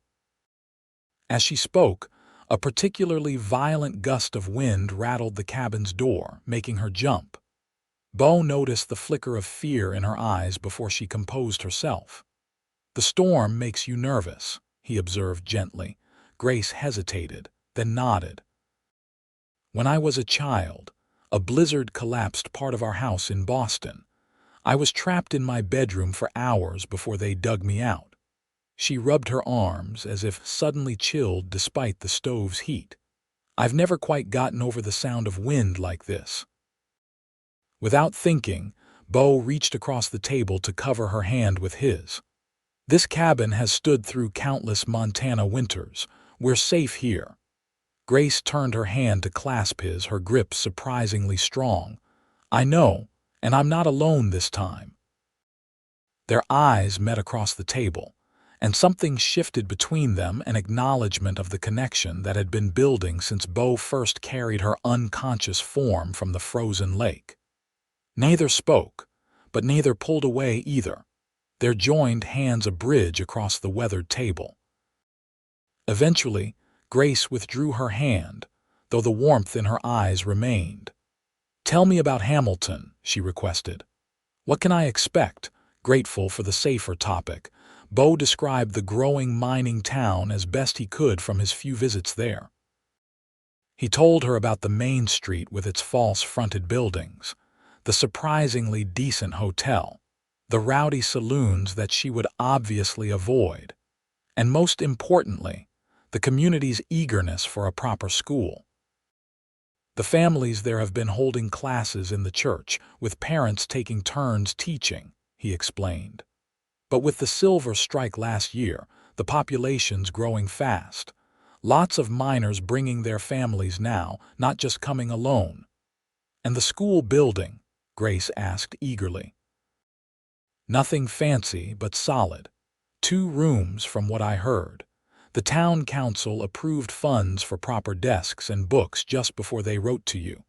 As she spoke, a particularly violent gust of wind rattled the cabin's door, making her jump. Beau noticed the flicker of fear in her eyes before she composed herself. "The storm makes you nervous," he observed gently. Grace hesitated, then nodded. "When I was a child, a blizzard collapsed part of our house in Boston. I was trapped in my bedroom for hours before they dug me out." She rubbed her arms as if suddenly chilled despite the stove's heat. "I've never quite gotten over the sound of wind like this." Without thinking, Beau reached across the table to cover her hand with his. "This cabin has stood through countless Montana winters. We're safe here." Grace turned her hand to clasp his, her grip surprisingly strong. "I know, and I'm not alone this time." Their eyes met across the table, and something shifted between them, an acknowledgement of the connection that had been building since Beau first carried her unconscious form from the frozen lake. Neither spoke, but neither pulled away either, their joined hands a bridge across the weathered table. Eventually, Grace withdrew her hand, though the warmth in her eyes remained. "Tell me about Hamilton," she requested. "What can I expect?" Grateful for the safer topic, Beau described the growing mining town as best he could from his few visits there. He told her about the main street with its false-fronted buildings, the surprisingly decent hotel, the rowdy saloons that she would obviously avoid, and most importantly, the community's eagerness for a proper school. "The families there have been holding classes in the church, with parents taking turns teaching," he explained. "But with the silver strike last year, the population's growing fast. Lots of miners bringing their families now, not just coming alone." "And the school building?" Grace asked eagerly. "Nothing fancy, but solid. 2 rooms from what I heard. The town council approved funds for proper desks and books just before they wrote to you."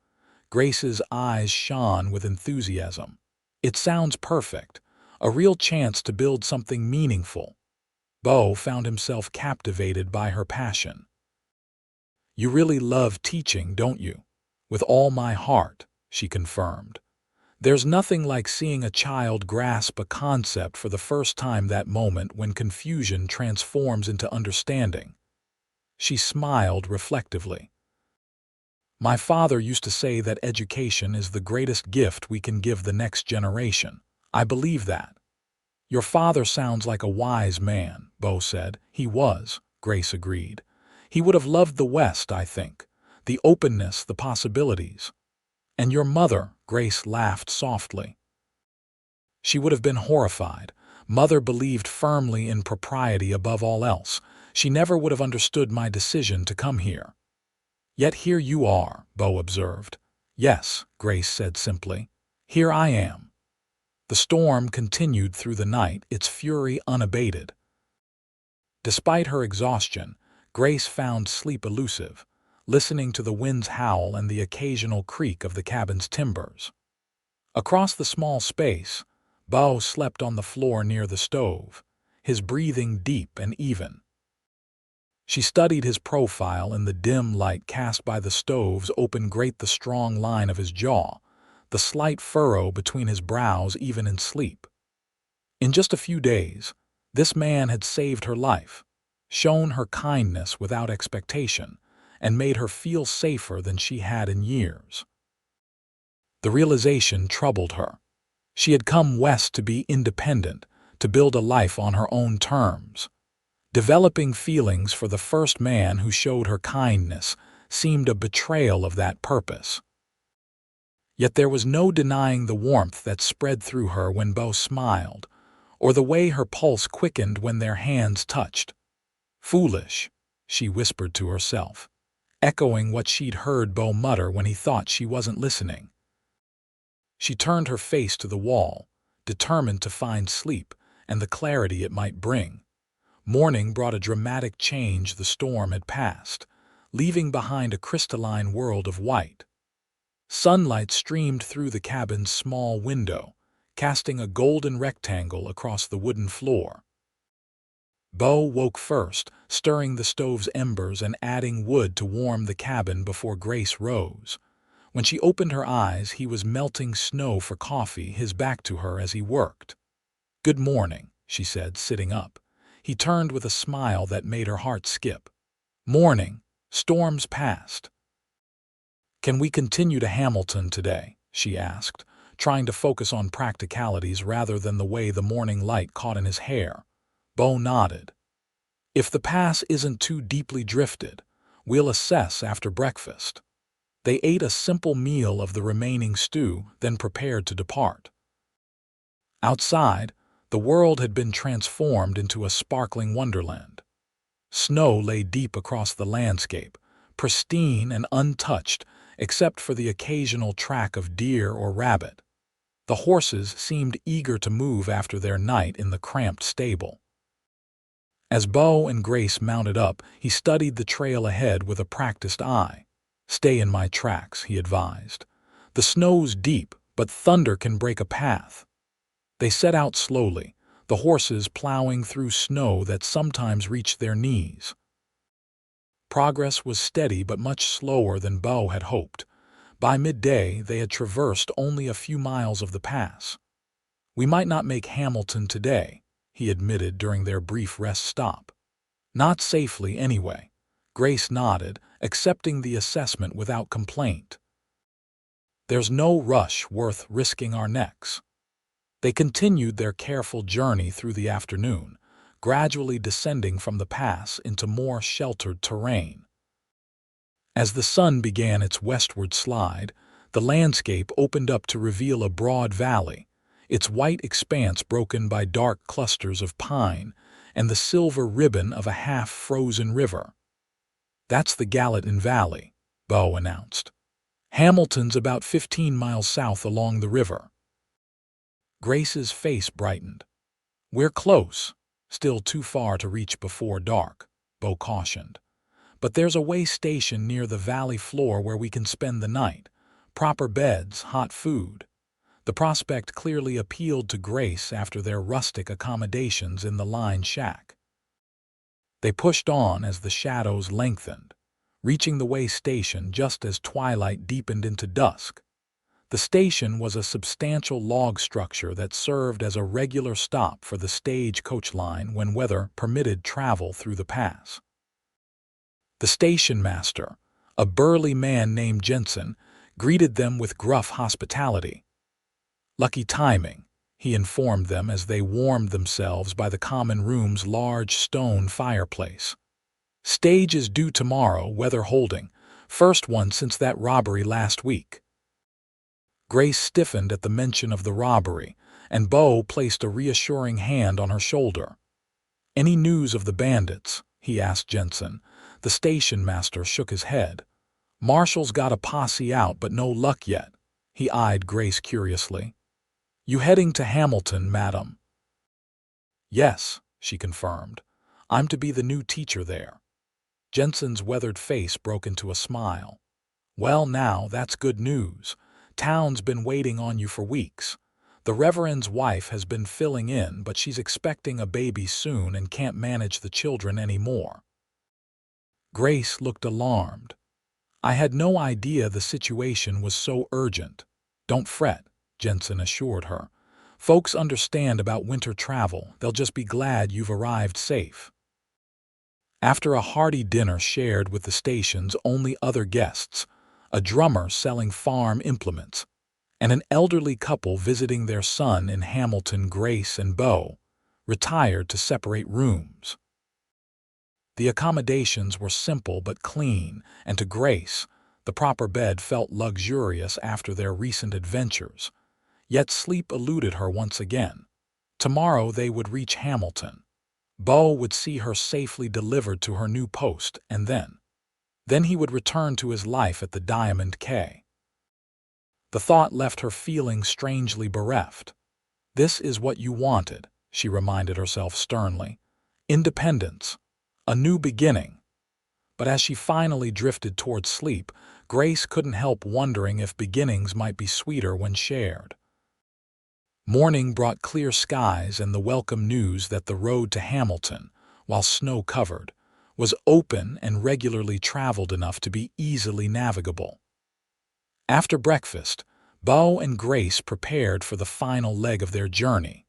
Grace's eyes shone with enthusiasm. "It sounds perfect. A real chance to build something meaningful." Beau found himself captivated by her passion. "You really love teaching, don't you?" "With all my heart," she confirmed. "There's nothing like seeing a child grasp a concept for the first time, that moment when confusion transforms into understanding." She smiled reflectively. "My father used to say that education is the greatest gift we can give the next generation. I believe that." "Your father sounds like a wise man," Beau said. "He was," Grace agreed. "He would have loved the West, I think. The openness, the possibilities." "And your mother," Grace laughed softly. "She would have been horrified. Mother believed firmly in propriety above all else. She never would have understood my decision to come here." "Yet here you are," Beau observed. "Yes," Grace said simply. "Here I am." The storm continued through the night, its fury unabated. Despite her exhaustion, Grace found sleep elusive, listening to the wind's howl and the occasional creak of the cabin's timbers. Across the small space, Beau slept on the floor near the stove, his breathing deep and even. She studied his profile in the dim light cast by the stove's open grate, the strong line of his jaw, the slight furrow between his brows even in sleep. In just a few days, this man had saved her life, shown her kindness without expectation, and made her feel safer than she had in years. The realization troubled her. She had come west to be independent, to build a life on her own terms. Developing feelings for the first man who showed her kindness seemed a betrayal of that purpose. Yet there was no denying the warmth that spread through her when Beau smiled, or the way her pulse quickened when their hands touched. "Foolish," she whispered to herself, echoing what she'd heard Beau mutter when he thought she wasn't listening. She turned her face to the wall, determined to find sleep and the clarity it might bring. Morning brought a dramatic change. The storm had passed, leaving behind a crystalline world of white. Sunlight streamed through the cabin's small window, casting a golden rectangle across the wooden floor. Beau woke first, stirring the stove's embers and adding wood to warm the cabin before Grace rose. When she opened her eyes, he was melting snow for coffee, his back to her as he worked. "Good morning," she said, sitting up. He turned with a smile that made her heart skip. "Morning. Storms past." "Can we continue to Hamilton today?" she asked, trying to focus on practicalities rather than the way the morning light caught in his hair. Beau nodded. If the pass isn't too deeply drifted, we'll assess after breakfast. They ate a simple meal of the remaining stew, then prepared to depart. Outside, the world had been transformed into a sparkling wonderland. Snow lay deep across the landscape, pristine and untouched except for the occasional track of deer or rabbit. The horses seemed eager to move after their night in the cramped stable. As Beau and Grace mounted up, he studied the trail ahead with a practiced eye. "Stay in my tracks," he advised. "The snow's deep, but thunder can break a path." They set out slowly, the horses plowing through snow that sometimes reached their knees. Progress was steady but much slower than Beau had hoped. By midday, they had traversed only a few miles of the pass. "We might not make Hamilton today," he admitted during their brief rest stop. "Not safely, anyway." Grace nodded, accepting the assessment without complaint. "There's no rush worth risking our necks." They continued their careful journey through the afternoon, gradually descending from the pass into more sheltered terrain. As the sun began its westward slide, the landscape opened up to reveal a broad valley, its white expanse broken by dark clusters of pine and the silver ribbon of a half-frozen river. "That's the Gallatin Valley," Beau announced. "Hamilton's about 15 miles south along the river." Grace's face brightened. "We're close, still too far to reach before dark," Beau cautioned. "But there's a way station near the valley floor where we can spend the night. Proper beds, hot food." The prospect clearly appealed to Grace after their rustic accommodations in the line shack. They pushed on as the shadows lengthened, reaching the way station just as twilight deepened into dusk. The station was a substantial log structure that served as a regular stop for the stagecoach line when weather permitted travel through the pass. The station master, a burly man named Jensen, greeted them with gruff hospitality. "Lucky timing," he informed them as they warmed themselves by the common room's large stone fireplace. "Stage is due tomorrow, weather holding. First one since that robbery last week." Grace stiffened at the mention of the robbery, and Beau placed a reassuring hand on her shoulder. "Any news of the bandits?" he asked Jensen. The station master shook his head. "Marshall's got a posse out, but no luck yet." He eyed Grace curiously. "You heading to Hamilton, madam?" "Yes," she confirmed. "I'm to be the new teacher there." Jensen's weathered face broke into a smile. "Well, now, that's good news. Town's been waiting on you for weeks. The Reverend's wife has been filling in, but she's expecting a baby soon and can't manage the children anymore." Grace looked alarmed. "I had no idea the situation was so urgent." "Don't fret," Jensen assured her. "Folks understand about winter travel. They'll just be glad you've arrived safe." After a hearty dinner shared with the station's only other guests, a drummer selling farm implements, and an elderly couple visiting their son in Hamilton, Grace and Beau retired to separate rooms. The accommodations were simple but clean, and to Grace, the proper bed felt luxurious after their recent adventures. Yet sleep eluded her once again. Tomorrow they would reach Hamilton. Beau would see her safely delivered to her new post, and then he would return to his life at the Diamond K. The thought left her feeling strangely bereft. "This is what you wanted," she reminded herself sternly. "Independence. A new beginning." But as she finally drifted toward sleep, Grace couldn't help wondering if beginnings might be sweeter when shared. Morning brought clear skies and the welcome news that the road to Hamilton, while snow-covered, was open and regularly traveled enough to be easily navigable. After breakfast, Beau and Grace prepared for the final leg of their journey.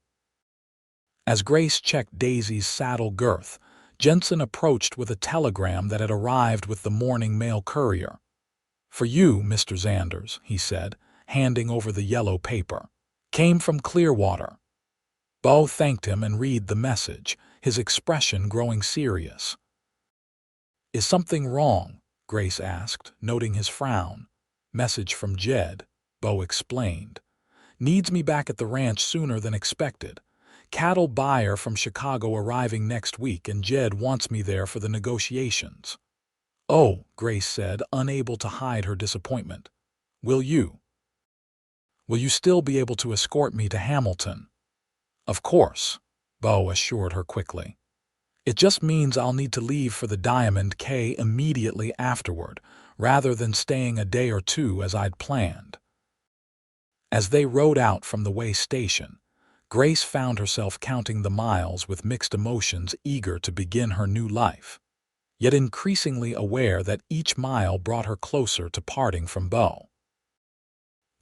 As Grace checked Daisy's saddle girth, Jensen approached with a telegram that had arrived with the morning mail courier. "For you, Mr. Xanders," he said, handing over the yellow paper. "Came from Clearwater." Beau thanked him and read the message, his expression growing serious. "Is something wrong?" Grace asked, noting his frown. "Message from Jed," Beau explained. "Needs me back at the ranch sooner than expected. Cattle buyer from Chicago arriving next week, and Jed wants me there for the negotiations." "Oh," Grace said, unable to hide her disappointment. Will you still be able to escort me to Hamilton?" "Of course," Beau assured her quickly. "It just means I'll need to leave for the Diamond K immediately afterward, rather than staying a day or two as I'd planned." As they rode out from the way station, Grace found herself counting the miles with mixed emotions, eager to begin her new life, yet increasingly aware that each mile brought her closer to parting from Beau.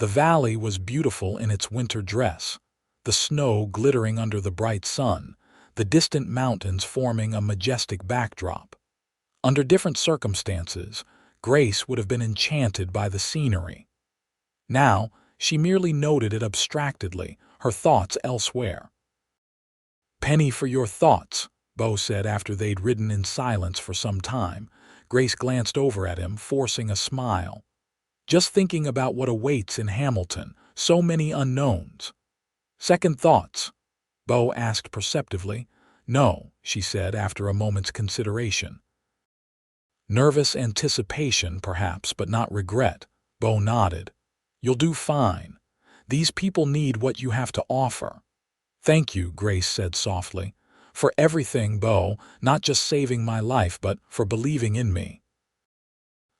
The valley was beautiful in its winter dress, the snow glittering under the bright sun, the distant mountains forming a majestic backdrop. Under different circumstances, Grace would have been enchanted by the scenery. Now, she merely noted it abstractedly, her thoughts elsewhere. "Penny for your thoughts," Beau said after they'd ridden in silence for some time. Grace glanced over at him, forcing a smile. "Just thinking about what awaits in Hamilton, so many unknowns." "Second thoughts?" Beau asked perceptively. "No," she said after a moment's consideration. "Nervous anticipation, perhaps, but not regret." Beau nodded. "You'll do fine. These people need what you have to offer." "Thank you," Grace said softly. "For everything, Beau, not just saving my life, but for believing in me."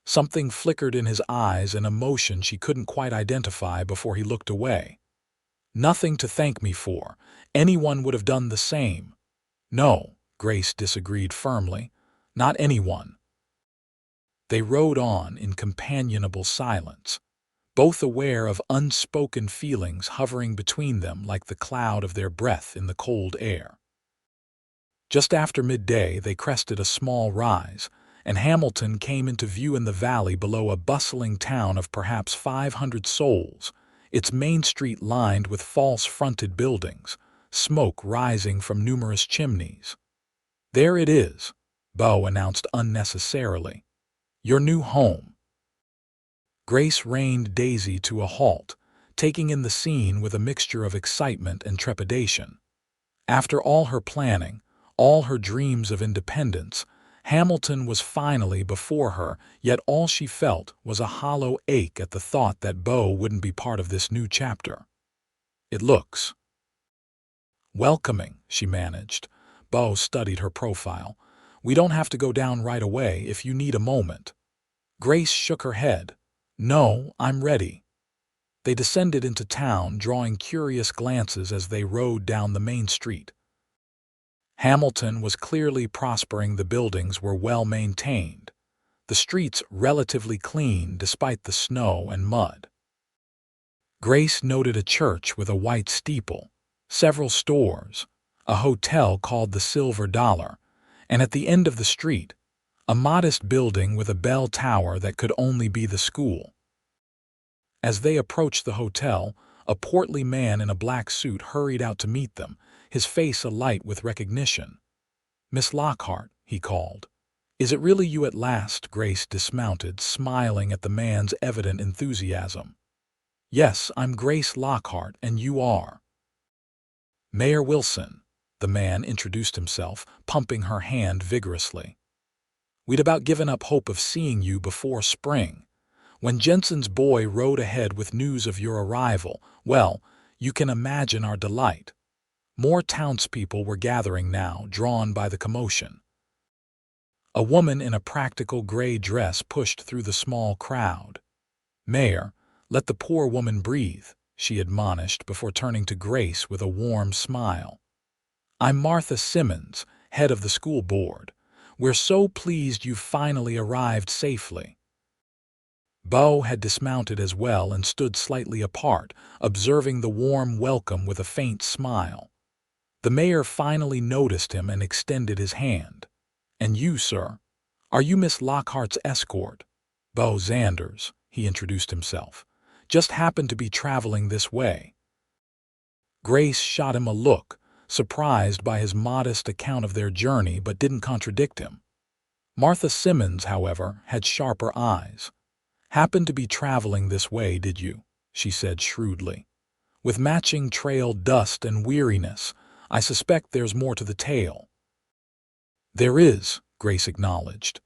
Something flickered in his eyes, an emotion she couldn't quite identify before he looked away. "Nothing to thank me for. Anyone would have done the same." "No," Grace disagreed firmly. "Not anyone." They rode on in companionable silence, both aware of unspoken feelings hovering between them like the cloud of their breath in the cold air. Just after midday, they crested a small rise, and Hamilton came into view in the valley below, a bustling town of perhaps 500 souls, its main street lined with false-fronted buildings, smoke rising from numerous chimneys. "There it is," Beau announced unnecessarily. "Your new home." Grace reined Daisy to a halt, taking in the scene with a mixture of excitement and trepidation. After all her planning, all her dreams of independence, Hamilton was finally before her, yet all she felt was a hollow ache at the thought that Beau wouldn't be part of this new chapter. "It looks welcoming," she managed. Beau studied her profile. "We don't have to go down right away if you need a moment." Grace shook her head. "No, I'm ready." They descended into town, drawing curious glances as they rode down the main street. Hamilton was clearly prospering. The buildings were well maintained, the streets relatively clean despite the snow and mud. Grace noted a church with a white steeple, several stores, a hotel called the Silver Dollar, and at the end of the street, a modest building with a bell tower that could only be the school. As they approached the hotel, a portly man in a black suit hurried out to meet them, his face alight with recognition. "Miss Lockhart," he called. "Is it really you at last?" Grace dismounted, smiling at the man's evident enthusiasm. "Yes, I'm Grace Lockhart, and you are?" "Mayor Wilson," the man introduced himself, pumping her hand vigorously. "We'd about given up hope of seeing you before spring. When Jensen's boy rode ahead with news of your arrival, well, you can imagine our delight." More townspeople were gathering now, drawn by the commotion. A woman in a practical gray dress pushed through the small crowd. "Mayor, let the poor woman breathe," she admonished before turning to Grace with a warm smile. "I'm Martha Simmons, head of the school board. We're so pleased you've finally arrived safely." Beau had dismounted as well and stood slightly apart, observing the warm welcome with a faint smile. The mayor finally noticed him and extended his hand. "And you, sir? Are you Miss Lockhart's escort?" "Beau Xanders," he introduced himself. "Just happened to be traveling this way." Grace shot him a look, surprised by his modest account of their journey but didn't contradict him. Martha Simmons, however, had sharper eyes. "Happened to be traveling this way, did you?" she said shrewdly. "With matching trail dust and weariness, I suspect there's more to the tale." "There is," Grace acknowledged.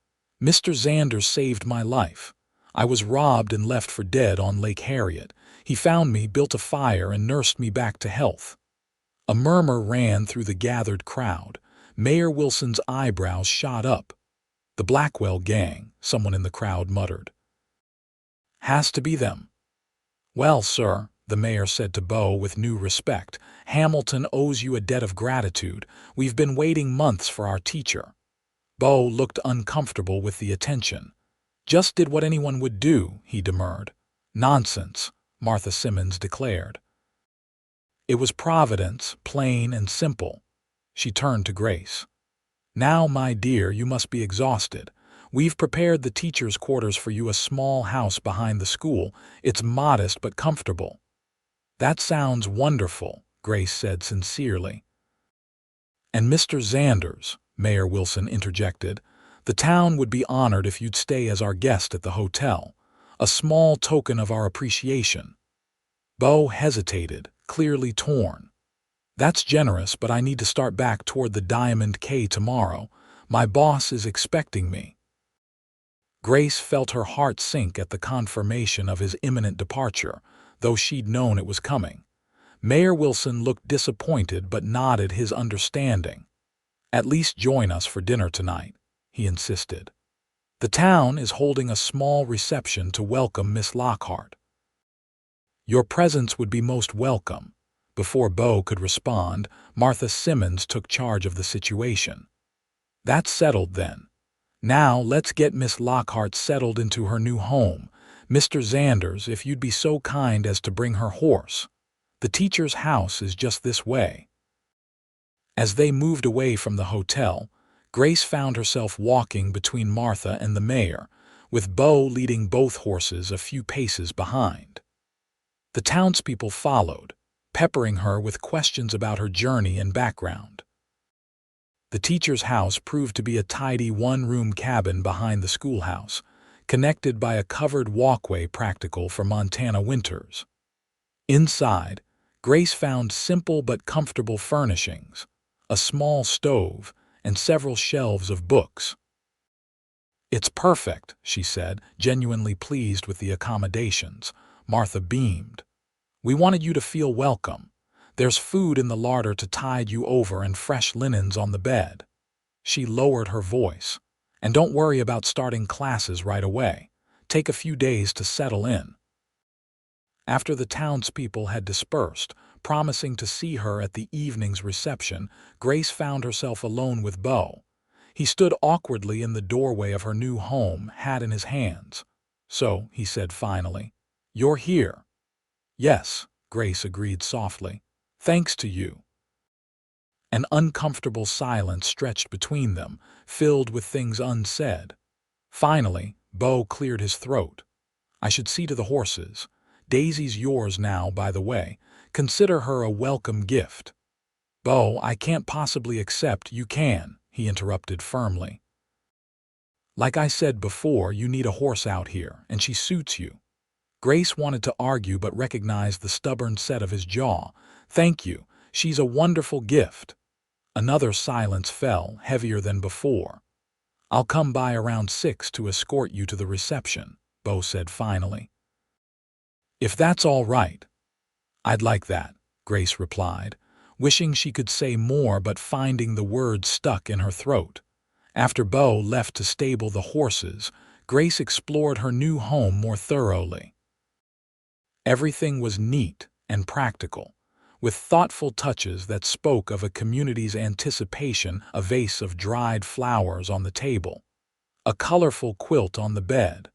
"Mr. Xanders saved my life. I was robbed and left for dead on Lake Harriet. He found me, built a fire, and nursed me back to health." A murmur ran through the gathered crowd. Mayor Wilson's eyebrows shot up. "The Blackwell gang," someone in the crowd muttered. "Has to be them." "Well, sir," the mayor said to Beau with new respect, "Hamilton owes you a debt of gratitude. We've been waiting months for our teacher." Beau looked uncomfortable with the attention. "Just did what anyone would do," he demurred. "Nonsense," Martha Simmons declared. "It was Providence, plain and simple." She turned to Grace. "Now, my dear, you must be exhausted. We've prepared the teachers' quarters for you, a small house behind the school. It's modest but comfortable." "That sounds wonderful," Grace said sincerely. "And Mr. Xanders," Mayor Wilson interjected, "the town would be honored if you'd stay as our guest at the hotel. A small token of our appreciation." Beau hesitated, clearly torn. "That's generous, but I need to start back toward the Diamond K tomorrow. My boss is expecting me." Grace felt her heart sink at the confirmation of his imminent departure, though she'd known it was coming. Mayor Wilson looked disappointed but nodded his understanding. "At least join us for dinner tonight," he insisted. "The town is holding a small reception to welcome Miss Lockhart." "Your presence would be most welcome." Before Beau could respond, Martha Simmons took charge of the situation. "That's settled then. Now let's get Miss Lockhart settled into her new home. Mr. Xanders, if you'd be so kind as to bring her horse. The teacher's house is just this way." As they moved away from the hotel, Grace found herself walking between Martha and the mayor, with Beau leading both horses a few paces behind. The townspeople followed, peppering her with questions about her journey and background. The teacher's house proved to be a tidy one-room cabin behind the schoolhouse, connected by a covered walkway practical for Montana winters. Inside, Grace found simple but comfortable furnishings, a small stove, and several shelves of books. "It's perfect," she said, genuinely pleased with the accommodations. Martha beamed. "We wanted you to feel welcome. There's food in the larder to tide you over and fresh linens on the bed." She lowered her voice. "And don't worry about starting classes right away. Take a few days to settle in." After the townspeople had dispersed, promising to see her at the evening's reception, Grace found herself alone with Beau. He stood awkwardly in the doorway of her new home, hat in his hands. "So," he said finally, "you're here." "Yes," Grace agreed softly. "Thanks to you." An uncomfortable silence stretched between them, filled with things unsaid. Finally, Beau cleared his throat. "I should see to the horses. Daisy's yours now, by the way. Consider her a welcome gift." "Beau, I can't possibly accept." "You can," he interrupted firmly. "Like I said before, you need a horse out here, and she suits you." Grace wanted to argue but recognized the stubborn set of his jaw. "Thank you. She's a wonderful gift." Another silence fell, heavier than before. "I'll come by around 6 to escort you to the reception," Beau said finally. "If that's all right." "I'd like that," Grace replied, wishing she could say more but finding the words stuck in her throat. After Beau left to stable the horses, Grace explored her new home more thoroughly. Everything was neat and practical, with thoughtful touches that spoke of a community's anticipation. A vase of dried flowers on the table, a colorful quilt on the bed,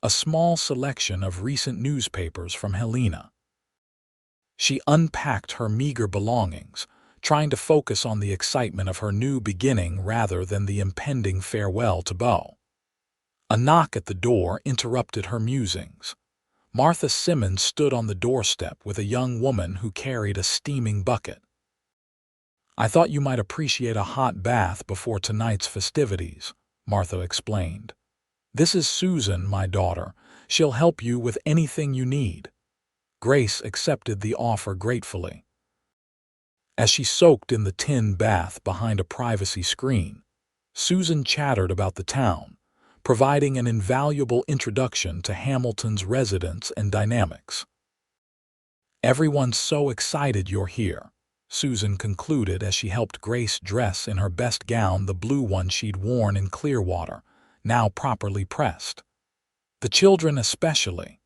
a small selection of recent newspapers from Helena. She unpacked her meager belongings, trying to focus on the excitement of her new beginning rather than the impending farewell to Beau. A knock at the door interrupted her musings. Martha Simmons stood on the doorstep with a young woman who carried a steaming bucket. "I thought you might appreciate a hot bath before tonight's festivities," Martha explained. "This is Susan, my daughter. She'll help you with anything you need." Grace accepted the offer gratefully. As she soaked in the tin bath behind a privacy screen, Susan chattered about the town, providing an invaluable introduction to Hamilton's residents and dynamics. "Everyone's so excited you're here," Susan concluded as she helped Grace dress in her best gown, the blue one she'd worn in Clearwater, now properly pressed. "The children especially.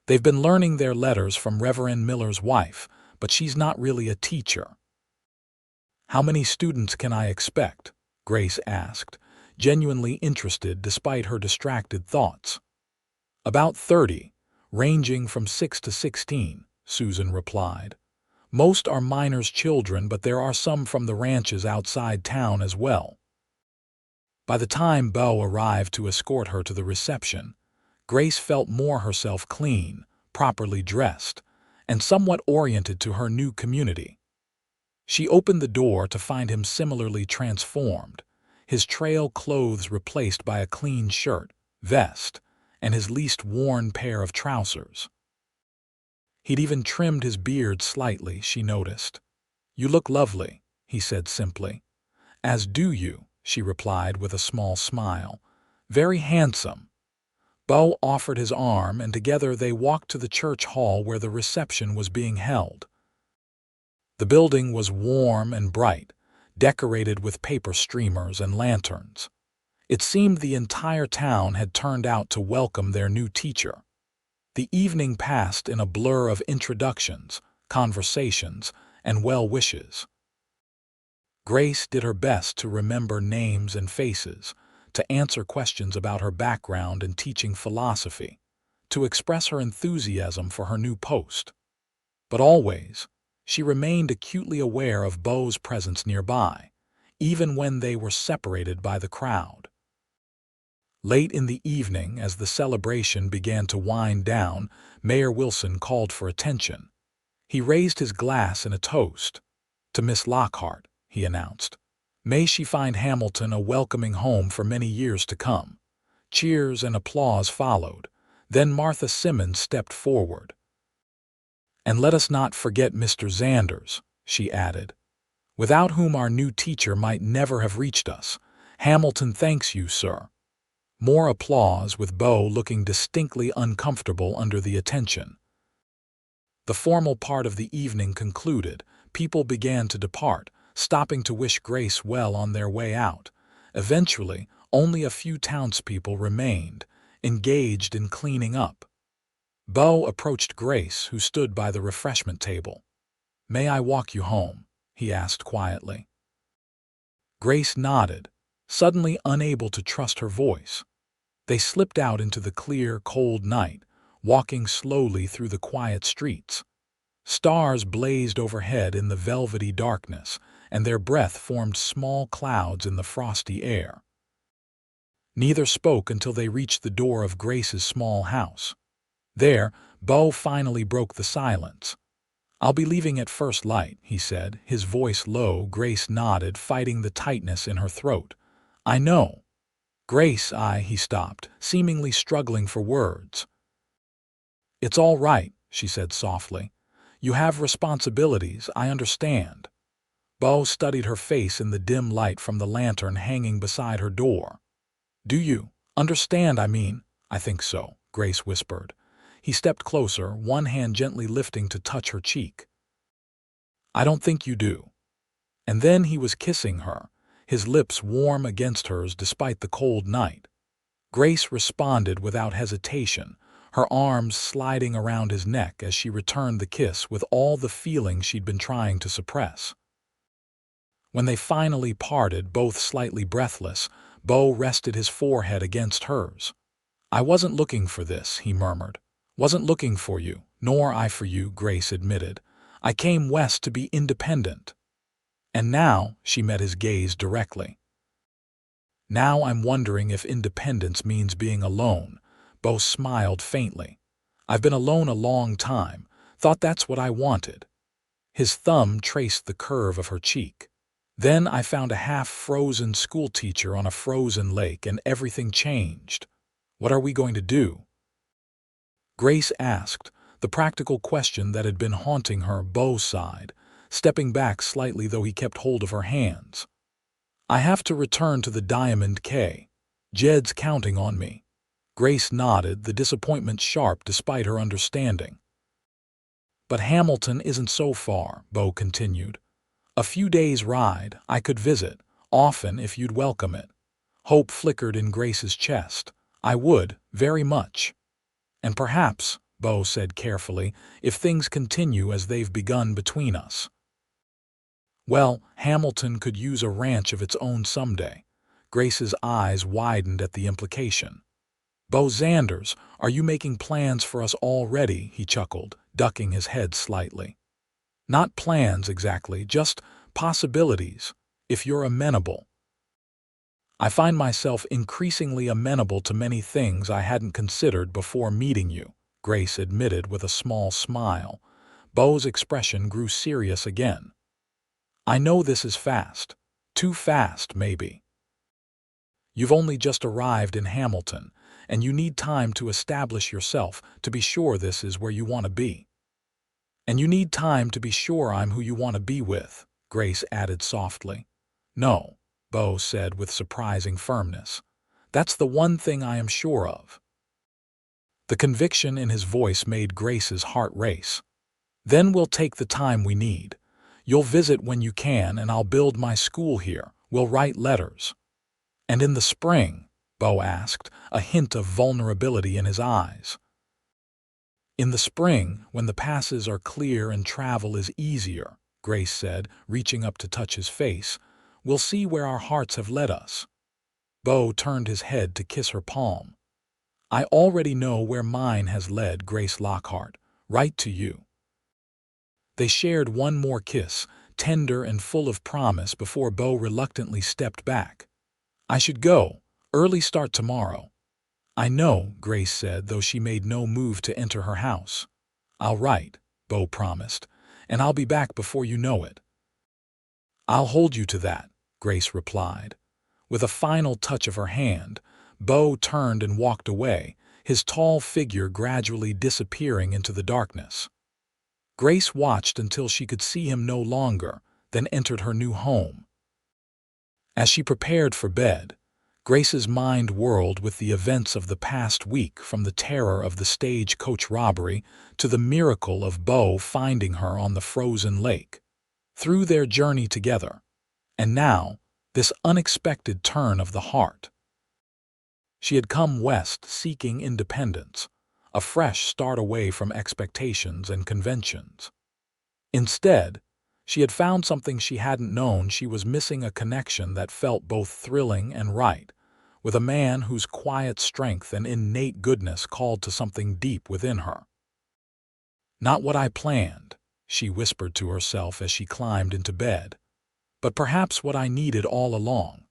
They've been learning their letters from Reverend Miller's wife, but she's not really a teacher." "How many students can I expect?" Grace asked, genuinely interested despite her distracted thoughts. "About 30, ranging from 6 to 16, Susan replied. "Most are miners' children, but there are some from the ranches outside town as well." By the time Beau arrived to escort her to the reception, Grace felt more herself, clean, properly dressed, and somewhat oriented to her new community. She opened the door to find him similarly transformed, his trail clothes replaced by a clean shirt, vest, and his least worn pair of trousers. He'd even trimmed his beard slightly, she noticed. "You look lovely," he said simply. "As do you," she replied with a small smile. "Very handsome." Beau offered his arm, and together they walked to the church hall where the reception was being held. The building was warm and bright, decorated with paper streamers and lanterns. It seemed the entire town had turned out to welcome their new teacher. The evening passed in a blur of introductions, conversations, and well wishes. Grace did her best to remember names and faces, to answer questions about her background and teaching philosophy, to express her enthusiasm for her new post. But always, she remained acutely aware of Beau's presence nearby, even when they were separated by the crowd. Late in the evening, as the celebration began to wind down, Mayor Wilson called for attention. He raised his glass in a toast. "To Miss Lockhart," he announced. "May she find Hamilton a welcoming home for many years to come." Cheers and applause followed. Then Martha Simmons stepped forward. "And let us not forget Mr. Xanders," she added, "without whom our new teacher might never have reached us. Hamilton thanks you, sir." More applause, with Beau looking distinctly uncomfortable under the attention. The formal part of the evening concluded. People began to depart, stopping to wish Grace well on their way out. Eventually, only a few townspeople remained, engaged in cleaning up. Beau approached Grace, who stood by the refreshment table. "May I walk you home?" he asked quietly. Grace nodded, suddenly unable to trust her voice. They slipped out into the clear, cold night, walking slowly through the quiet streets. Stars blazed overhead in the velvety darkness, and their breath formed small clouds in the frosty air. Neither spoke until they reached the door of Grace's small house. There, Beau finally broke the silence. "I'll be leaving at first light," he said, his voice low. Grace nodded, fighting the tightness in her throat. "I know." "Grace, he stopped, seemingly struggling for words. "It's all right," she said softly. "You have responsibilities, I understand." Beau studied her face in the dim light from the lantern hanging beside her door. "Do you understand, I mean?" "I think so," Grace whispered. He stepped closer, one hand gently lifting to touch her cheek. "I don't think you do." And then he was kissing her, his lips warm against hers despite the cold night. Grace responded without hesitation, her arms sliding around his neck as she returned the kiss with all the feeling she'd been trying to suppress. When they finally parted, both slightly breathless, Beau rested his forehead against hers. "I wasn't looking for this," he murmured. "Wasn't looking for you, nor I for you," Grace admitted. "I came west to be independent." "And now," she met his gaze directly. "Now I'm wondering if independence means being alone." Beau smiled faintly. "I've been alone a long time, thought that's what I wanted." His thumb traced the curve of her cheek. Then I found a half-frozen schoolteacher on a frozen lake and everything changed. What are we going to do?" Grace asked, the practical question that had been haunting her. Beau sighed, stepping back slightly though he kept hold of her hands. "I have to return to the Diamond K. Jed's counting on me." Grace nodded, the disappointment sharp despite her understanding. "But Hamilton isn't so far," Beau continued. "A few days' ride, I could visit, often if you'd welcome it." Hope flickered in Grace's chest. "I would, very much." "And perhaps," Beau said carefully, "if things continue as they've begun between us." "Well, Hamilton could use a ranch of its own someday." Grace's eyes widened at the implication. "Beau Xanders, are you making plans for us already?" he chuckled, ducking his head slightly. "Not plans exactly, just possibilities, if you're amenable." "I find myself increasingly amenable to many things I hadn't considered before meeting you," Grace admitted with a small smile. Beau's expression grew serious again. "I know this is fast. Too fast, maybe. You've only just arrived in Hamilton, and you need time to establish yourself, to be sure this is where you want to be. And you need time to be sure I'm who you want to be with," Grace added softly. "No," Beau said with surprising firmness. "That's the one thing I am sure of." The conviction in his voice made Grace's heart race. "Then we'll take the time we need. You'll visit when you can, and I'll build my school here. We'll write letters." "And in the spring?" Beau asked, a hint of vulnerability in his eyes. "In the spring, when the passes are clear and travel is easier," Grace said, reaching up to touch his face, "we'll see where our hearts have led us." Beau turned his head to kiss her palm. "I already know where mine has led, Grace Lockhart, right to you." They shared one more kiss, tender and full of promise, before Beau reluctantly stepped back. "I should go. Early start tomorrow." "I know," Grace said, though she made no move to enter her house. "I'll write," Beau promised, "and I'll be back before you know it." "I'll hold you to that," Grace replied. With a final touch of her hand, Beau turned and walked away, his tall figure gradually disappearing into the darkness. Grace watched until she could see him no longer, then entered her new home. As she prepared for bed, Grace's mind whirled with the events of the past week, from the terror of the stagecoach robbery to the miracle of Beau finding her on the frozen lake. Through their journey together, and now, this unexpected turn of the heart. She had come west seeking independence, a fresh start away from expectations and conventions. Instead, she had found something she hadn't known. She was missing a connection that felt both thrilling and right, with a man whose quiet strength and innate goodness called to something deep within her. "Not what I planned," she whispered to herself as she climbed into bed, "but perhaps what I needed all along."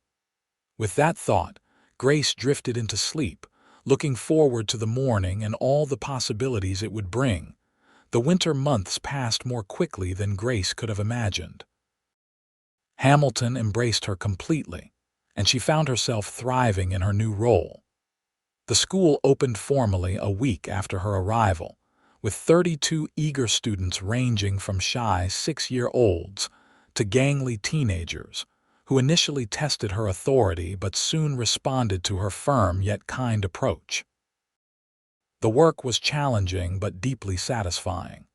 With that thought, Grace drifted into sleep, looking forward to the morning and all the possibilities it would bring. The winter months passed more quickly than Grace could have imagined. Hamilton embraced her completely, and she found herself thriving in her new role. The school opened formally a week after her arrival, with 32 eager students ranging from shy 6-year-olds to gangly teenagers, who initially tested her authority but soon responded to her firm yet kind approach. The work was challenging but deeply satisfying.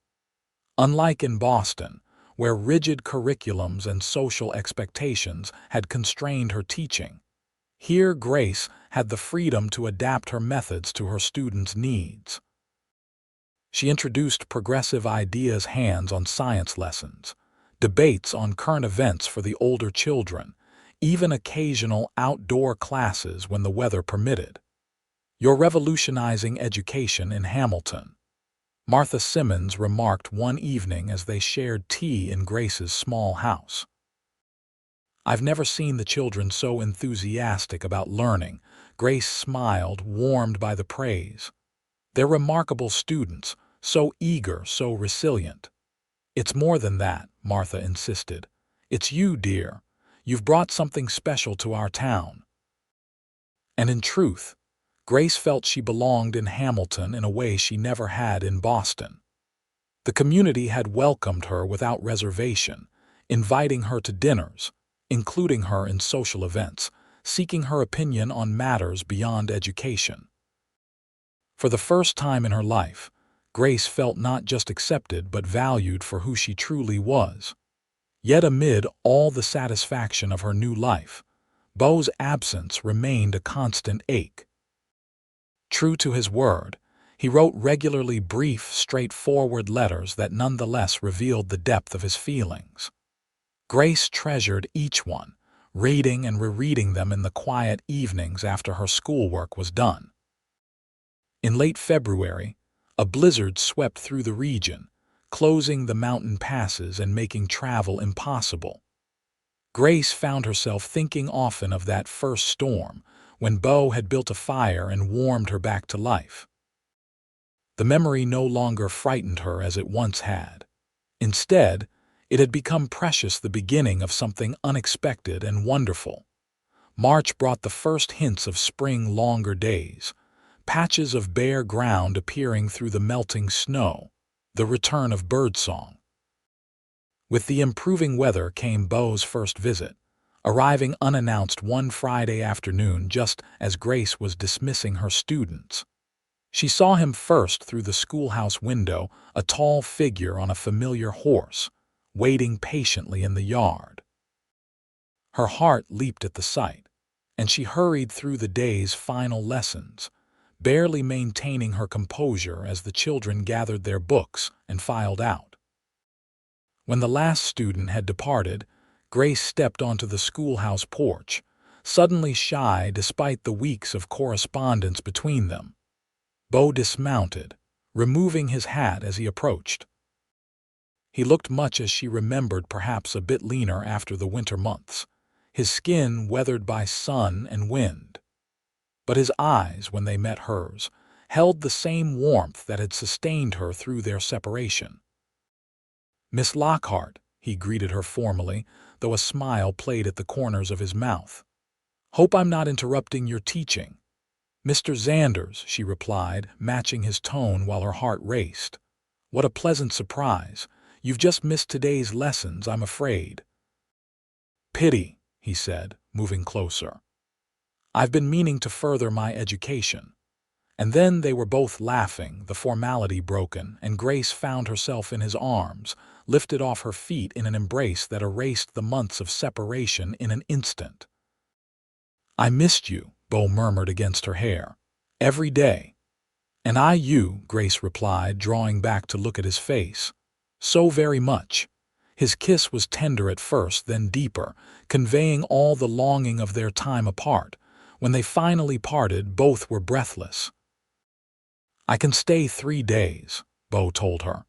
Unlike in Boston, where rigid curriculums and social expectations had constrained her teaching, here Grace had the freedom to adapt her methods to her students' needs. She introduced progressive ideas, hands-on science lessons, debates on current events for the older children, even occasional outdoor classes when the weather permitted. "You're revolutionizing education in Hamilton," Martha Simmons remarked one evening as they shared tea in Grace's small house. "I've never seen the children so enthusiastic about learning." Grace smiled, warmed by the praise. "They're remarkable students, so eager, so resilient." "It's more than that," Martha insisted. "It's you, dear. You've brought something special to our town." And in truth, Grace felt she belonged in Hamilton in a way she never had in Boston. The community had welcomed her without reservation, inviting her to dinners, including her in social events, seeking her opinion on matters beyond education. For the first time in her life, Grace felt not just accepted but valued for who she truly was. Yet amid all the satisfaction of her new life, Beau's absence remained a constant ache. True to his word, he wrote regularly brief, straightforward letters that nonetheless revealed the depth of his feelings. Grace treasured each one, reading and rereading them in the quiet evenings after her schoolwork was done. In late February, a blizzard swept through the region, closing the mountain passes and making travel impossible. Grace found herself thinking often of that first storm, when Beau had built a fire and warmed her back to life. The memory no longer frightened her as it once had. Instead, it had become precious, the beginning of something unexpected and wonderful. March brought the first hints of spring, longer days, patches of bare ground appearing through the melting snow, the return of birdsong. With the improving weather came Beau's first visit, arriving unannounced one Friday afternoon just as Grace was dismissing her students. She saw him first through the schoolhouse window, a tall figure on a familiar horse, waiting patiently in the yard. Her heart leaped at the sight, and she hurried through the day's final lessons, barely maintaining her composure as the children gathered their books and filed out. When the last student had departed, Grace stepped onto the schoolhouse porch, suddenly shy despite the weeks of correspondence between them. Beau dismounted, removing his hat as he approached. He looked much as she remembered, perhaps a bit leaner after the winter months, his skin weathered by sun and wind. But his eyes, when they met hers, held the same warmth that had sustained her through their separation. "Miss Lockhart," he greeted her formally, though a smile played at the corners of his mouth. "Hope I'm not interrupting your teaching." "Mr. Xanders," she replied, matching his tone while her heart raced. "What a pleasant surprise. You've just missed today's lessons, I'm afraid." "Pity," he said, moving closer. "I've been meaning to further my education." And then they were both laughing, the formality broken, and Grace found herself in his arms, lifted off her feet in an embrace that erased the months of separation in an instant. "I missed you," Beau murmured against her hair. "Every day." "And I you," Grace replied, drawing back to look at his face. "So very much." His kiss was tender at first, then deeper, conveying all the longing of their time apart. When they finally parted, both were breathless. "I can stay 3 days," Beau told her.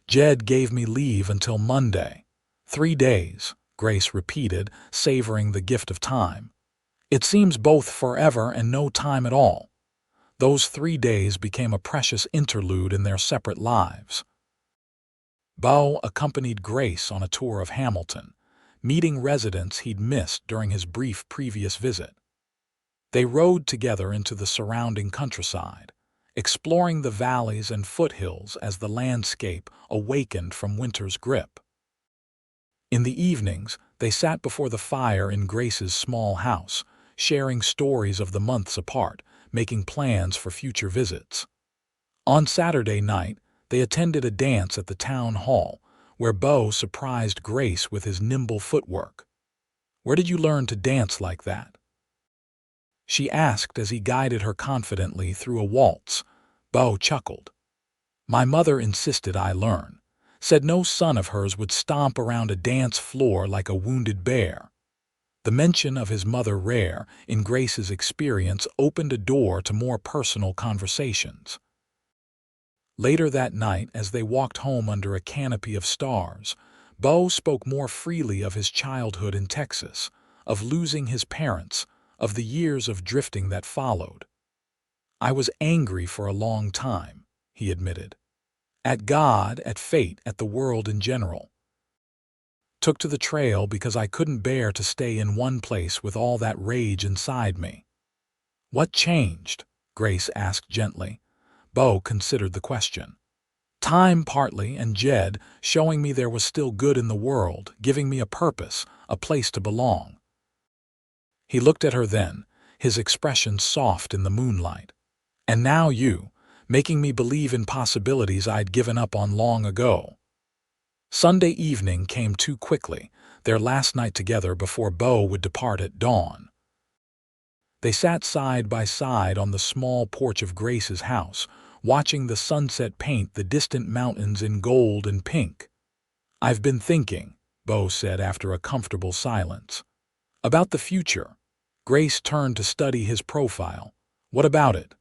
"Jed gave me leave until Monday." 3 days, Grace repeated, savoring the gift of time. It seems both forever and no time at all. Those 3 days became a precious interlude in their separate lives. Beau accompanied Grace on a tour of Hamilton, meeting residents he'd missed during his brief previous visit. They rode together into the surrounding countryside, exploring the valleys and foothills as the landscape awakened from winter's grip. In the evenings, they sat before the fire in Grace's small house, sharing stories of the months apart, making plans for future visits. On Saturday night, they attended a dance at the town hall, where Beau surprised Grace with his nimble footwork. "Where did you learn to dance like that?" she asked as he guided her confidently through a waltz. Beau chuckled. "My mother insisted I learn. Said no son of hers would stomp around a dance floor like a wounded bear." The mention of his mother, rare in Grace's experience, opened a door to more personal conversations. Later that night, as they walked home under a canopy of stars, Beau spoke more freely of his childhood in Texas, of losing his parents, of the years of drifting that followed. "I was angry for a long time," he admitted. "At God, at fate, at the world in general." Took to the trail because I couldn't bear to stay in one place with all that rage inside me." "What changed?" Grace asked gently. Beau considered the question. "Time partly, and Jed showing me there was still good in the world, giving me a purpose, a place to belong." He looked at her then, his expression soft in the moonlight. "And now you, making me believe in possibilities I'd given up on long ago." Sunday evening came too quickly, their last night together before Beau would depart at dawn. They sat side by side on the small porch of Grace's house, watching the sunset paint the distant mountains in gold and pink. "I've been thinking," Beau said after a comfortable silence, "about the future." Grace turned to study his profile. "What about it?"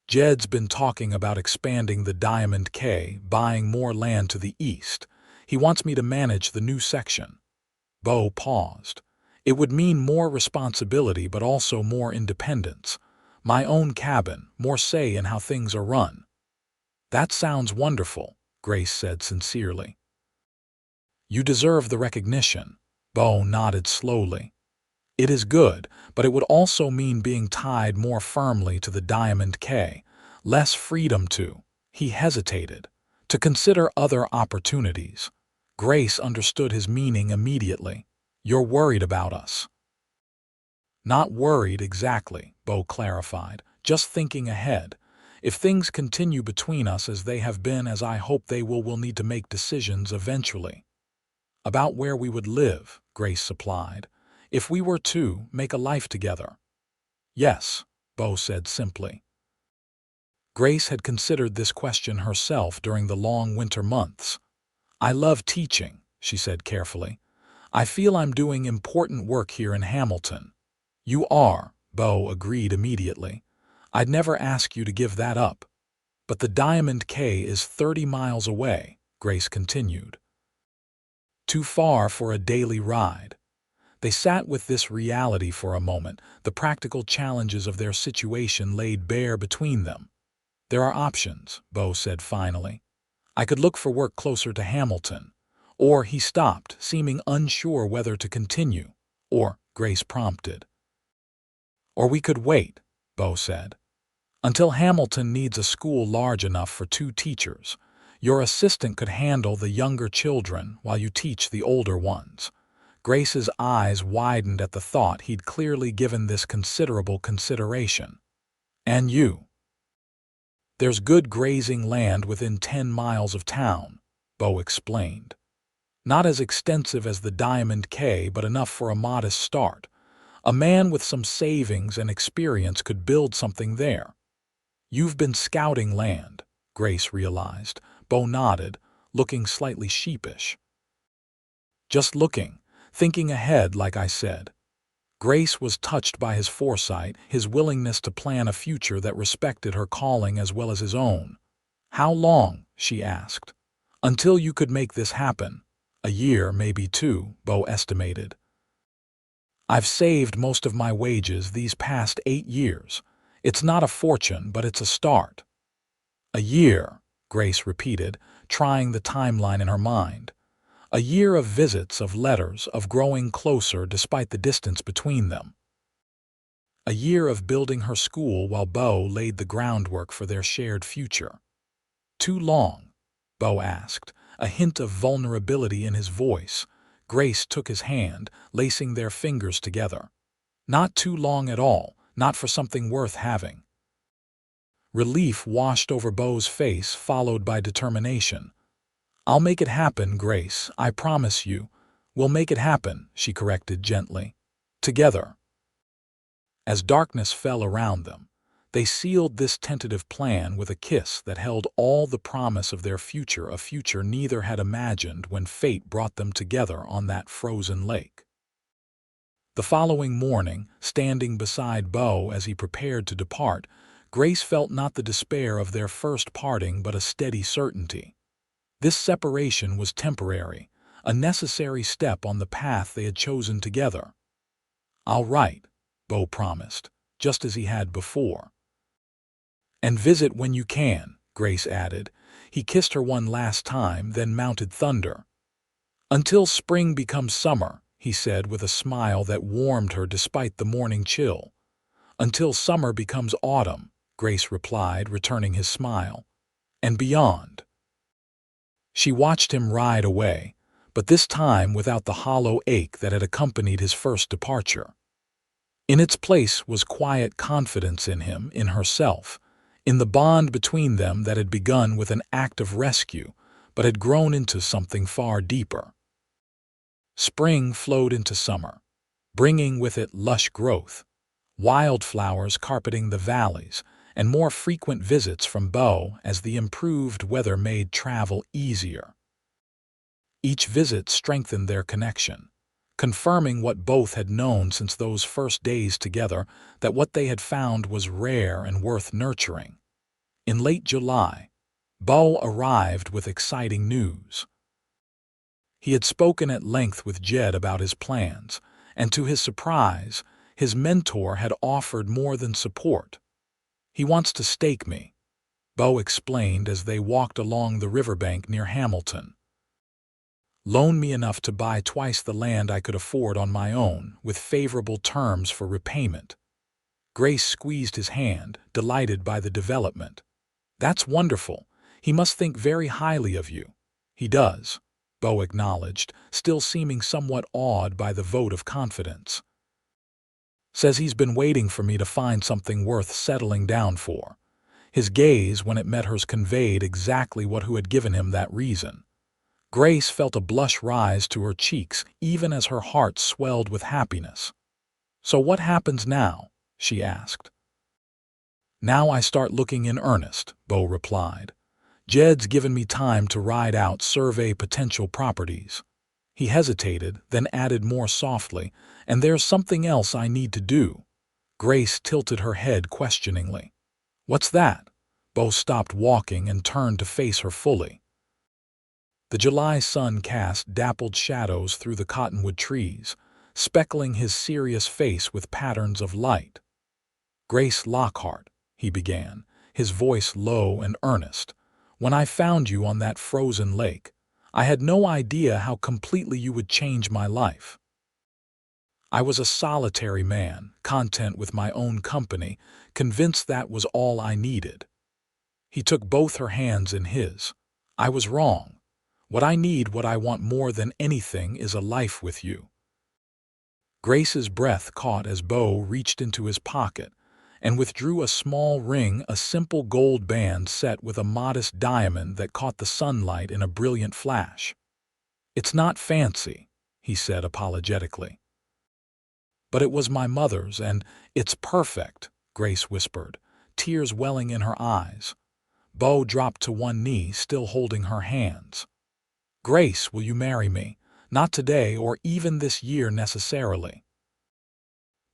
"Jed's been talking about expanding the Diamond K, buying more land to the east. He wants me to manage the new section." Beau paused. "It would mean more responsibility but also more independence. My own cabin, more say in how things are run." "That sounds wonderful," Grace said sincerely. "You deserve the recognition." Beau nodded slowly. "It is good, but it would also mean being tied more firmly to the Diamond K, less freedom to—" he hesitated, "to consider other opportunities." Grace understood his meaning immediately. "You're worried about us." "Not worried exactly," Beau clarified, "just thinking ahead. If things continue between us as they have been, as I hope they will, we'll need to make decisions eventually." "About where we would live," Grace supplied. "If we were to make a life together." "Yes," Beau said simply. Grace had considered this question herself during the long winter months. "I love teaching," she said carefully. "I feel I'm doing important work here in Hamilton." "You are," Beau agreed immediately. "I'd never ask you to give that up." "But the Diamond K is 30 miles away," Grace continued. "Too far for a daily ride." They sat with this reality for a moment, the practical challenges of their situation laid bare between them. "There are options," Beau said finally. "I could look for work closer to Hamilton." Or he stopped, seeming unsure whether to continue. "Or," Grace prompted. "Or we could wait," Beau said, "until Hamilton needs a school large enough for 2 teachers. Your assistant could handle the younger children while you teach the older ones." Grace's eyes widened at the thought he'd clearly given this considerable consideration. "And you?" "There's good grazing land within 10 miles of town," Beau explained. "Not as extensive as the Diamond K, but enough for a modest start. A man with some savings and experience could build something there." "You've been scouting land," Grace realized. Beau nodded, looking slightly sheepish. "Just looking. Thinking ahead, like I said." Grace was touched by his foresight, his willingness to plan a future that respected her calling as well as his own. "How long?" she asked. "Until you could make this happen." "A year, maybe 2, Beau estimated. "I've saved most of my wages these past 8 years. It's not a fortune, but it's a start." "A year," Grace repeated, trying the timeline in her mind. A year of visits, of letters, of growing closer despite the distance between them. A year of building her school while Beau laid the groundwork for their shared future. "Too long?" Beau asked, a hint of vulnerability in his voice. Grace took his hand, lacing their fingers together. "Not too long at all, not for something worth having." Relief washed over Beau's face, followed by determination. "I'll make it happen, Grace, I promise you." "We'll make it happen," she corrected gently. "Together." As darkness fell around them, they sealed this tentative plan with a kiss that held all the promise of their future, a future neither had imagined when fate brought them together on that frozen lake. The following morning, standing beside Beau as he prepared to depart, Grace felt not the despair of their first parting but a steady certainty. This separation was temporary, a necessary step on the path they had chosen together. "I'll write," Beau promised, just as he had before. "And visit when you can," Grace added. He kissed her one last time, then mounted thunder. "Until spring becomes summer," he said with a smile that warmed her despite the morning chill. "Until summer becomes autumn," Grace replied, returning his smile. "And beyond." She watched him ride away, but this time without the hollow ache that had accompanied his first departure. In its place was quiet confidence in him, in herself, in the bond between them that had begun with an act of rescue, but had grown into something far deeper. Spring flowed into summer, bringing with it lush growth, wildflowers carpeting the valleys, and more frequent visits from Beau as the improved weather made travel easier. Each visit strengthened their connection, confirming what both had known since those first days together, that what they had found was rare and worth nurturing. In late July, Beau arrived with exciting news. He had spoken at length with Jed about his plans, and to his surprise, his mentor had offered more than support. "He wants to stake me," Beau explained as they walked along the riverbank near Hamilton. "Loan me enough to buy twice the land I could afford on my own, with favorable terms for repayment." Grace squeezed his hand, delighted by the development. "That's wonderful. He must think very highly of you." "He does," Beau acknowledged, still seeming somewhat awed by the vote of confidence. "Says he's been waiting for me to find something worth settling down for." His gaze, when it met hers, conveyed exactly what who had given him that reason. Grace felt a blush rise to her cheeks, even as her heart swelled with happiness. "So what happens now?" she asked. "Now I start looking in earnest," Beau replied. "Jed's given me time to ride out, survey potential properties." He hesitated, then added more softly, "And there's something else I need to do." Grace tilted her head questioningly. "What's that?" Beau stopped walking and turned to face her fully. The July sun cast dappled shadows through the cottonwood trees, speckling his serious face with patterns of light. "Grace Lockhart," he began, his voice low and earnest, "when I found you on that frozen lake, I had no idea how completely you would change my life. I was a solitary man, content with my own company, convinced that was all I needed." He took both her hands in his. "I was wrong. What I need, what I want more than anything, is a life with you." Grace's breath caught as Beau reached into his pocket and withdrew a small ring, a simple gold band set with a modest diamond that caught the sunlight in a brilliant flash. "It's not fancy," he said apologetically. "But it was my mother's, and it's perfect," Grace whispered, tears welling in her eyes. Beau dropped to one knee, still holding her hands. "Grace, will you marry me? Not today or even this year necessarily.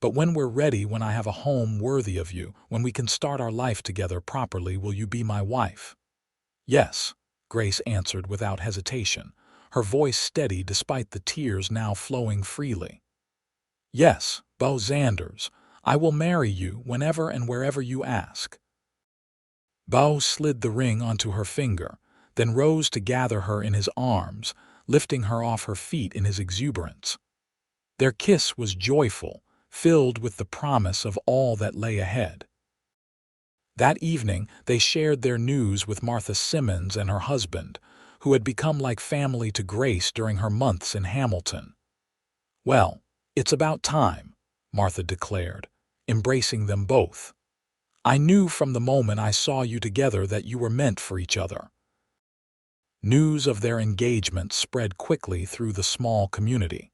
But when we're ready, when I have a home worthy of you, when we can start our life together properly, will you be my wife?" "Yes," Grace answered without hesitation, her voice steady despite the tears now flowing freely. "Yes, Beau Xanders, I will marry you whenever and wherever you ask." Beau slid the ring onto her finger, then rose to gather her in his arms, lifting her off her feet in his exuberance. Their kiss was joyful, filled with the promise of all that lay ahead. That evening, they shared their news with Martha Simmons and her husband, who had become like family to Grace during her months in Hamilton. "Well, it's about time," Martha declared, embracing them both. "I knew from the moment I saw you together that you were meant for each other." News of their engagement spread quickly through the small community.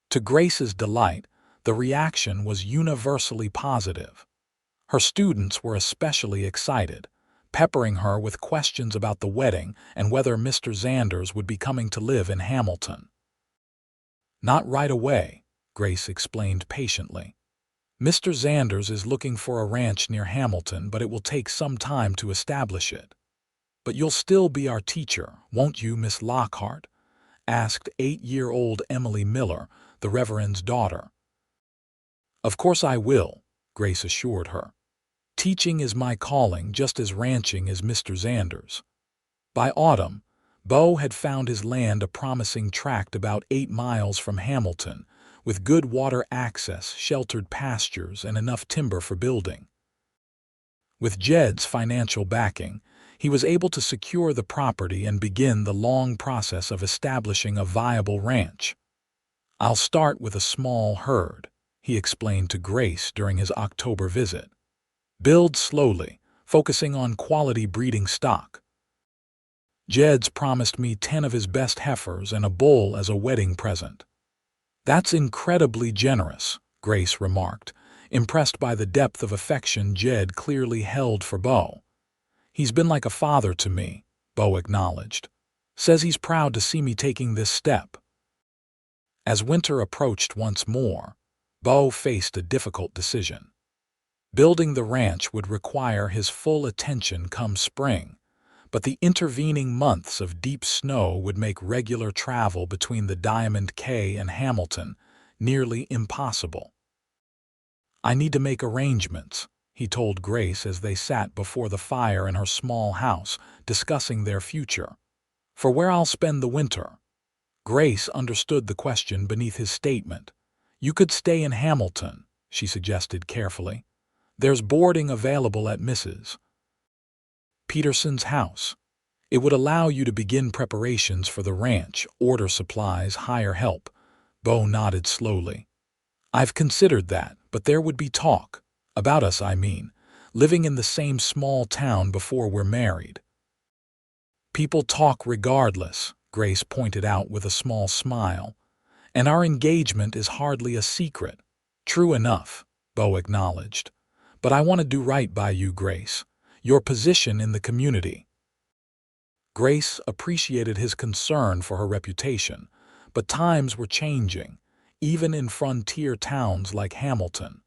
To Grace's delight, the reaction was universally positive. Her students were especially excited, peppering her with questions about the wedding and whether Mr. Xanders would be coming to live in Hamilton. "Not right away," Grace explained patiently. "Mr. Xanders is looking for a ranch near Hamilton, but it will take some time to establish it." "But you'll still be our teacher, won't you, Miss Lockhart?" asked 8-year-old Emily Miller, the Reverend's daughter. "Of course I will," Grace assured her. "Teaching is my calling, just as ranching is Mr. Xanders." By autumn, Beau had found his land a promising tract about 8 miles from Hamilton, with good water access, sheltered pastures, and enough timber for building. With Jed's financial backing, he was able to secure the property and begin the long process of establishing a viable ranch. "I'll start with a small herd," he explained to Grace during his October visit. "Build slowly, focusing on quality breeding stock. Jed's promised me 10 of his best heifers and a bull as a wedding present." "That's incredibly generous," Grace remarked, impressed by the depth of affection Jed clearly held for Beau. "He's been like a father to me," Beau acknowledged. "Says he's proud to see me taking this step." As winter approached once more, Beau faced a difficult decision. Building the ranch would require his full attention come spring, but the intervening months of deep snow would make regular travel between the Diamond K and Hamilton nearly impossible. "I need to make arrangements," he told Grace as they sat before the fire in her small house, discussing their future. "For where I'll spend the winter." Grace understood the question beneath his statement. "You could stay in Hamilton," she suggested carefully. "There's boarding available at Mrs. Peterson's house. It would allow you to begin preparations for the ranch, order supplies, hire help." Beau nodded slowly. "I've considered that, but there would be talk. About us, I mean. Living in the same small town before we're married." "People talk regardless," Grace pointed out with a small smile. "And our engagement is hardly a secret." "True enough," Beau acknowledged. "But I want to do right by you, Grace. Your position in the community." Grace appreciated his concern for her reputation, but times were changing, even in frontier towns like Hamilton.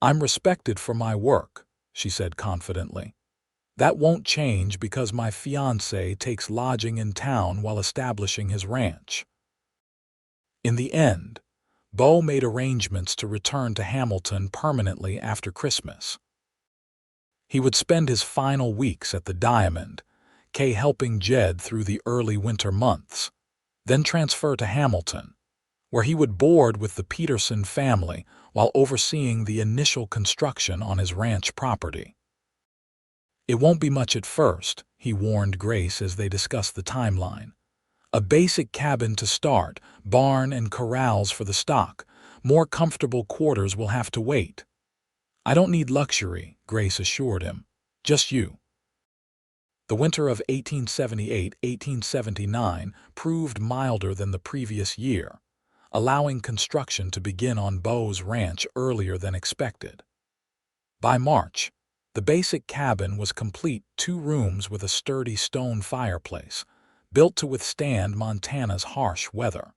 "I'm respected for my work," she said confidently. "That won't change because my fiancé takes lodging in town while establishing his ranch." In the end, Beau made arrangements to return to Hamilton permanently after Christmas. He would spend his final weeks at the Diamond K helping Jed through the early winter months, then transfer to Hamilton, where he would board with the Peterson family while overseeing the initial construction on his ranch property. "It won't be much at first," he warned Grace as they discussed the timeline. "A basic cabin to start, barn and corrals for the stock. More comfortable quarters will have to wait." "I don't need luxury," Grace assured him. "Just you." The winter of 1878-1879 proved milder than the previous year, allowing construction to begin on Beau's ranch earlier than expected. By March, the basic cabin was complete, 2 rooms with a sturdy stone fireplace, built to withstand Montana's harsh weather.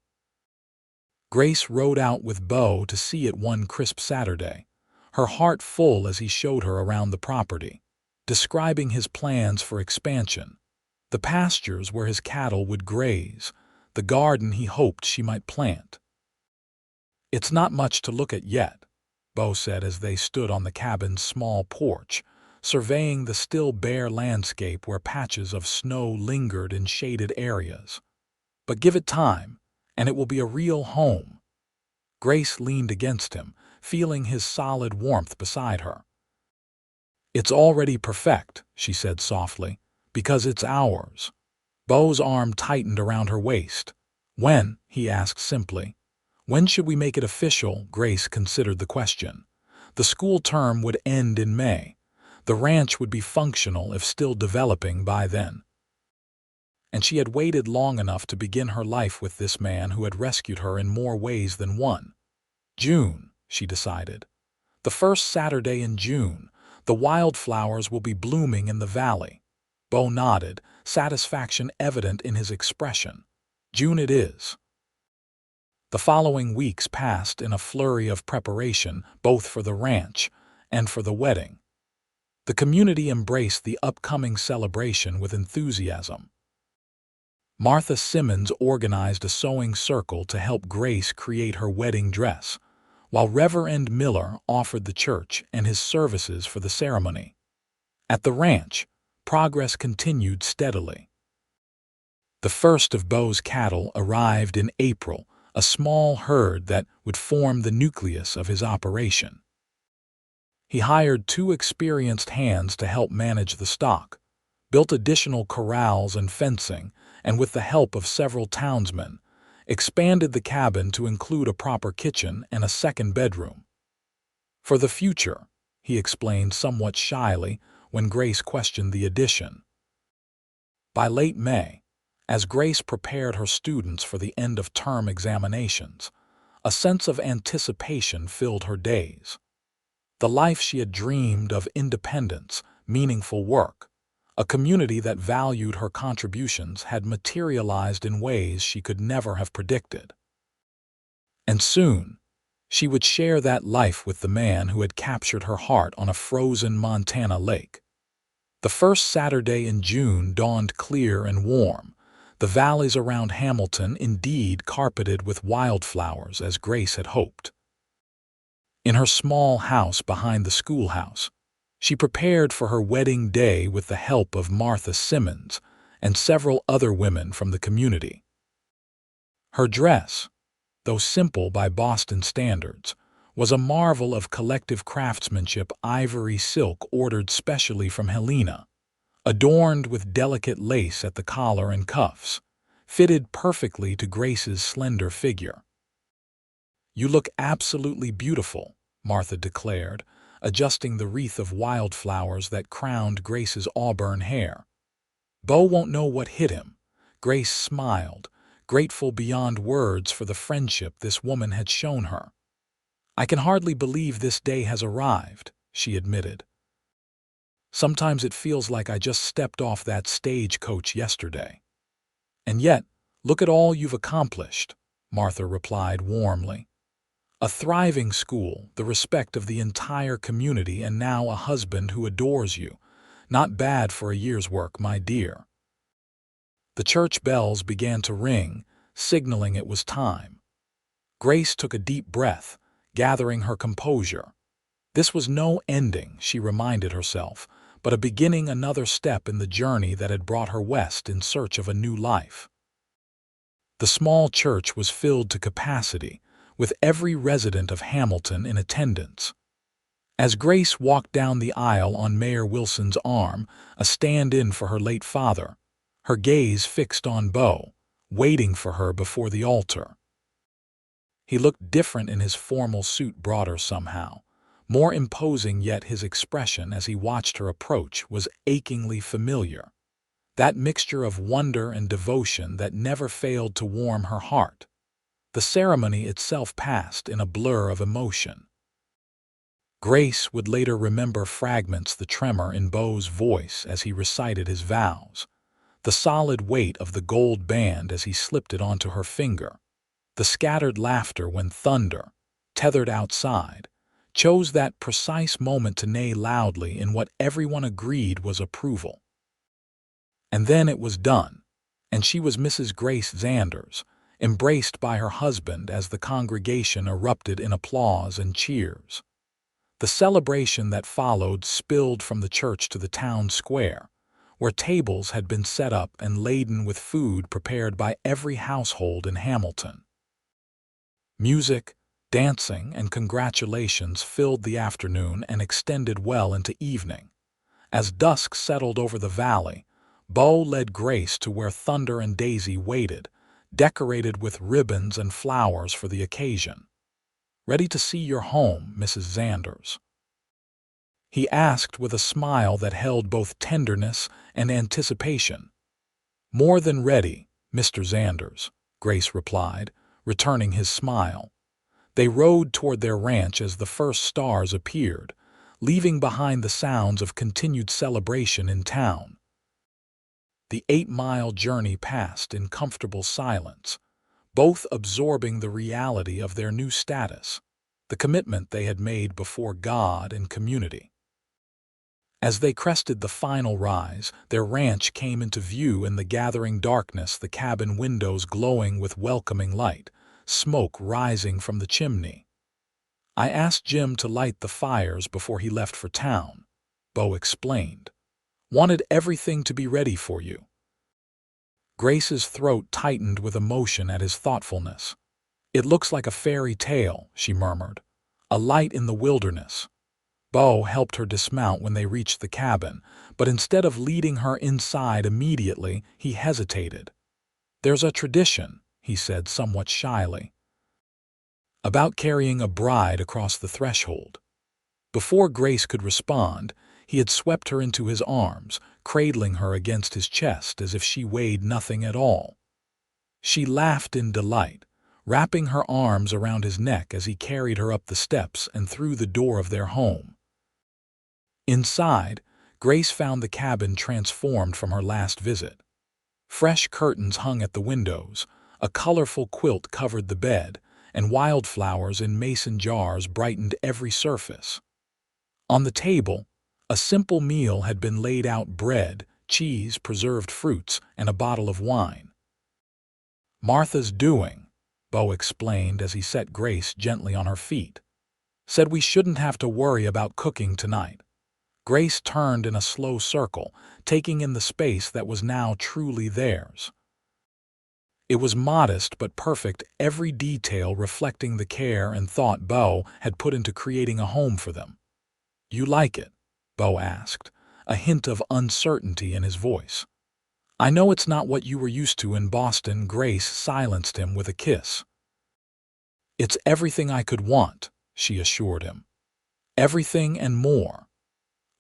Grace rode out with Beau to see it one crisp Saturday, her heart full as he showed her around the property, describing his plans for expansion, the pastures where his cattle would graze, the garden he hoped she might plant. "It's not much to look at yet," Beau said as they stood on the cabin's small porch, surveying the still bare landscape where patches of snow lingered in shaded areas. "But give it time, and it will be a real home." Grace leaned against him, feeling his solid warmth beside her. "It's already perfect," she said softly, "because it's ours." Beau's arm tightened around her waist. "When?" he asked simply. "When should we make it official?" Grace considered the question. The school term would end in May. The ranch would be functional if still developing by then. And she had waited long enough to begin her life with this man who had rescued her in more ways than one. June, she decided. The first Saturday in June, the wildflowers will be blooming in the valley. Beau nodded, satisfaction evident in his expression. June it is. The following weeks passed in a flurry of preparation, both for the ranch and for the wedding. The community embraced the upcoming celebration with enthusiasm. Martha Simmons organized a sewing circle to help Grace create her wedding dress, while Reverend Miller offered the church and his services for the ceremony. At the ranch, progress continued steadily. The first of Beau's cattle arrived in April, a small herd that would form the nucleus of his operation. He hired 2 experienced hands to help manage the stock, built additional corrals and fencing, and with the help of several townsmen, expanded the cabin to include a proper kitchen and a second bedroom. For the future, he explained somewhat shyly when Grace questioned the addition. By late May, as Grace prepared her students for the end-of-term examinations, a sense of anticipation filled her days. The life she had dreamed of: independence, meaningful work, a community that valued her contributions, had materialized in ways she could never have predicted. And soon, she would share that life with the man who had captured her heart on a frozen Montana lake. The first Saturday in June dawned clear and warm, the valleys around Hamilton indeed carpeted with wildflowers as Grace had hoped. In her small house behind the schoolhouse, she prepared for her wedding day with the help of Martha Simmons and several other women from the community. Her dress, though simple by Boston standards, was a marvel of collective craftsmanship: ivory silk ordered specially from Helena, adorned with delicate lace at the collar and cuffs, fitted perfectly to Grace's slender figure. "You look absolutely beautiful," Martha declared, adjusting the wreath of wildflowers that crowned Grace's auburn hair. "Beau won't know what hit him." Grace smiled, grateful beyond words for the friendship this woman had shown her. "I can hardly believe this day has arrived," she admitted. "Sometimes it feels like I just stepped off that stagecoach yesterday." "And yet, look at all you've accomplished," Martha replied warmly. "A thriving school, the respect of the entire community, and now a husband who adores you. Not bad for a year's work, my dear." The church bells began to ring, signaling it was time. Grace took a deep breath, gathering her composure. This was no ending, she reminded herself, but a beginning, another step in the journey that had brought her west in search of a new life. The small church was filled to capacity, with every resident of Hamilton in attendance. As Grace walked down the aisle on Mayor Wilson's arm, a stand-in for her late father, her gaze fixed on Beau, waiting for her before the altar. He looked different in his formal suit, broader somehow, more imposing, yet his expression as he watched her approach was achingly familiar. That mixture of wonder and devotion that never failed to warm her heart. The ceremony itself passed in a blur of emotion. Grace would later remember fragments: the tremor in Beau's voice as he recited his vows, the solid weight of the gold band as he slipped it onto her finger, the scattered laughter when thunder, tethered outside, chose that precise moment to neigh loudly in what everyone agreed was approval. And then it was done, and she was Mrs. Grace Xanders, embraced by her husband as the congregation erupted in applause and cheers. The celebration that followed spilled from the church to the town square, where tables had been set up and laden with food prepared by every household in Hamilton. Music, dancing, and congratulations filled the afternoon and extended well into evening. As dusk settled over the valley, Beau led Grace to where Thunder and Daisy waited, decorated with ribbons and flowers for the occasion. "Ready to see your home, Mrs. Xanders?" he asked with a smile that held both tenderness and anticipation. "More than ready, Mr. Xanders," Grace replied, returning his smile. They rode toward their ranch as the first stars appeared, leaving behind the sounds of continued celebration in town. The 8-mile journey passed in comfortable silence, both absorbing the reality of their new status, the commitment they had made before God and community. As they crested the final rise, their ranch came into view in the gathering darkness, the cabin windows glowing with welcoming light, smoke rising from the chimney. "I asked Jim to light the fires before he left for town," Beau explained. "Wanted everything to be ready for you." Grace's throat tightened with emotion at his thoughtfulness. "It looks like a fairy tale," she murmured. "A light in the wilderness." Beau helped her dismount when they reached the cabin, but instead of leading her inside immediately, he hesitated. "There's a tradition," he said somewhat shyly, "about carrying a bride across the threshold." Before Grace could respond, he had swept her into his arms, cradling her against his chest as if she weighed nothing at all. She laughed in delight, wrapping her arms around his neck as he carried her up the steps and through the door of their home. Inside, Grace found the cabin transformed from her last visit. Fresh curtains hung at the windows, a colorful quilt covered the bed, and wildflowers in mason jars brightened every surface. On the table, a simple meal had been laid out: bread, cheese, preserved fruits, and a bottle of wine. "Martha's doing," Beau explained as he set Grace gently on her feet. "Said we shouldn't have to worry about cooking tonight." Grace turned in a slow circle, taking in the space that was now truly theirs. It was modest but perfect, every detail reflecting the care and thought Beau had put into creating a home for them. "You like it?" Beau asked, a hint of uncertainty in his voice. "I know it's not what you were used to in Boston." Grace silenced him with a kiss. "It's everything I could want," she assured him. "Everything and more."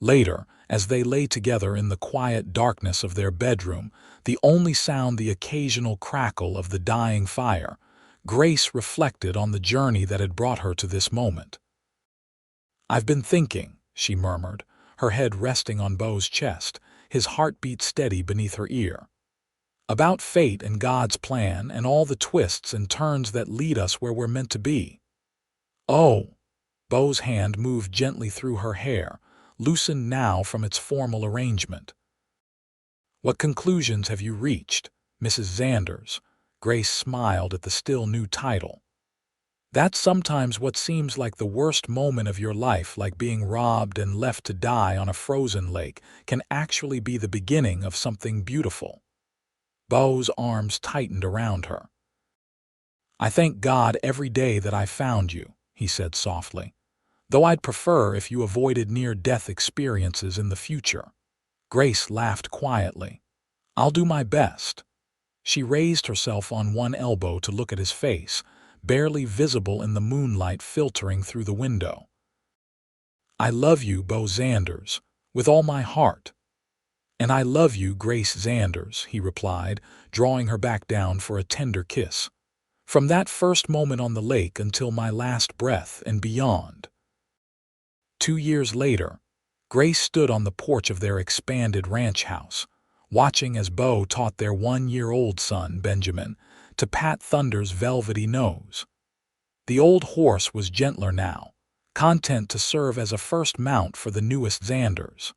Later, as they lay together in the quiet darkness of their bedroom, the only sound the occasional crackle of the dying fire, Grace reflected on the journey that had brought her to this moment. "I've been thinking," she murmured, her head resting on Beau's chest, his heartbeat steady beneath her ear. "About fate and God's plan and all the twists and turns that lead us where we're meant to be." "Oh!" Beau's hand moved gently through her hair, loosened now from its formal arrangement. "What conclusions have you reached, Mrs. Xanders?" Grace smiled at the still new title. "That's sometimes what seems like the worst moment of your life, like being robbed and left to die on a frozen lake, can actually be the beginning of something beautiful." Beau's arms tightened around her. "I thank God every day that I found you," he said softly, "though I'd prefer if you avoided near-death experiences in the future." Grace laughed quietly. "I'll do my best." She raised herself on one elbow to look at his face, barely visible in the moonlight filtering through the window. "I love you, Beau Xanders, with all my heart." "And I love you, Grace Xanders," he replied, drawing her back down for a tender kiss. "From that first moment on the lake until my last breath and beyond." 2 years later, Grace stood on the porch of their expanded ranch house, watching as Beau taught their 1-year-old son, Benjamin, to pat Thunder's velvety nose. The old horse was gentler now, content to serve as a first mount for the newest Xanders.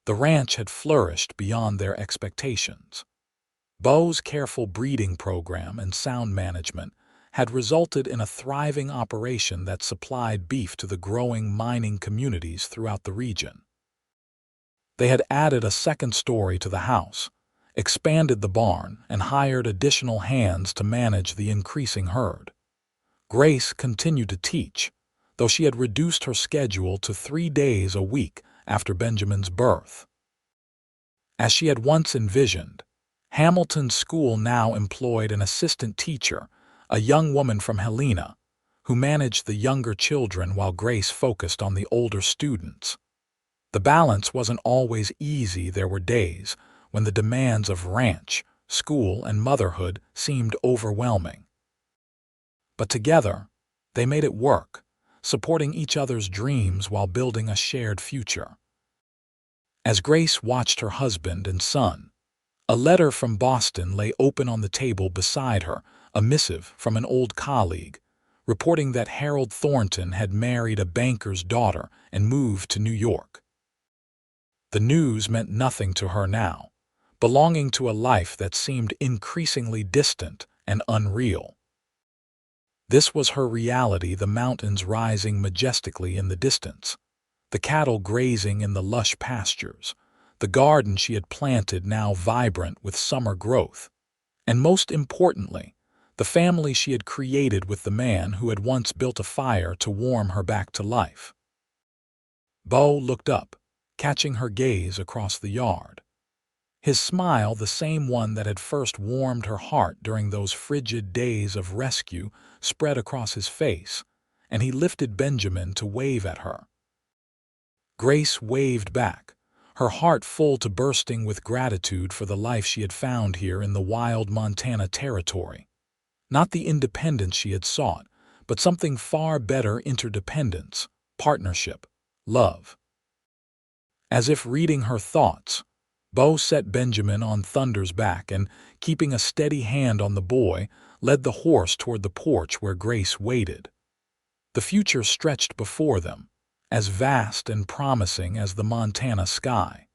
The ranch had flourished beyond their expectations. Beau's careful breeding program and sound management had resulted in a thriving operation that supplied beef to the growing mining communities throughout the region. They had added a second story to the house, expanded the barn, and hired additional hands to manage the increasing herd. Grace continued to teach, though she had reduced her schedule to 3 days a week after Benjamin's birth. As she had once envisioned, Hamilton's school now employed an assistant teacher, a young woman from Helena, who managed the younger children while Grace focused on the older students. The balance wasn't always easy. There were days when the demands of ranch, school, and motherhood seemed overwhelming. But together, they made it work, supporting each other's dreams while building a shared future. As Grace watched her husband and son, a letter from Boston lay open on the table beside her, a missive from an old colleague, reporting that Harold Thornton had married a banker's daughter and moved to New York. The news meant nothing to her now, belonging to a life that seemed increasingly distant and unreal. This was her reality: the mountains rising majestically in the distance, the cattle grazing in the lush pastures, the garden she had planted now vibrant with summer growth, and most importantly, the family she had created with the man who had once built a fire to warm her back to life. Beau looked up, catching her gaze across the yard. His smile, the same one that had first warmed her heart during those frigid days of rescue, spread across his face, and he lifted Benjamin to wave at her. Grace waved back, her heart full to bursting with gratitude for the life she had found here in the wild Montana territory. Not the independence she had sought, but something far better: interdependence, partnership, love. As if reading her thoughts, Beau set Benjamin on Thunder's back and, keeping a steady hand on the boy, led the horse toward the porch where Grace waited. The future stretched before them, as vast and promising as the Montana sky.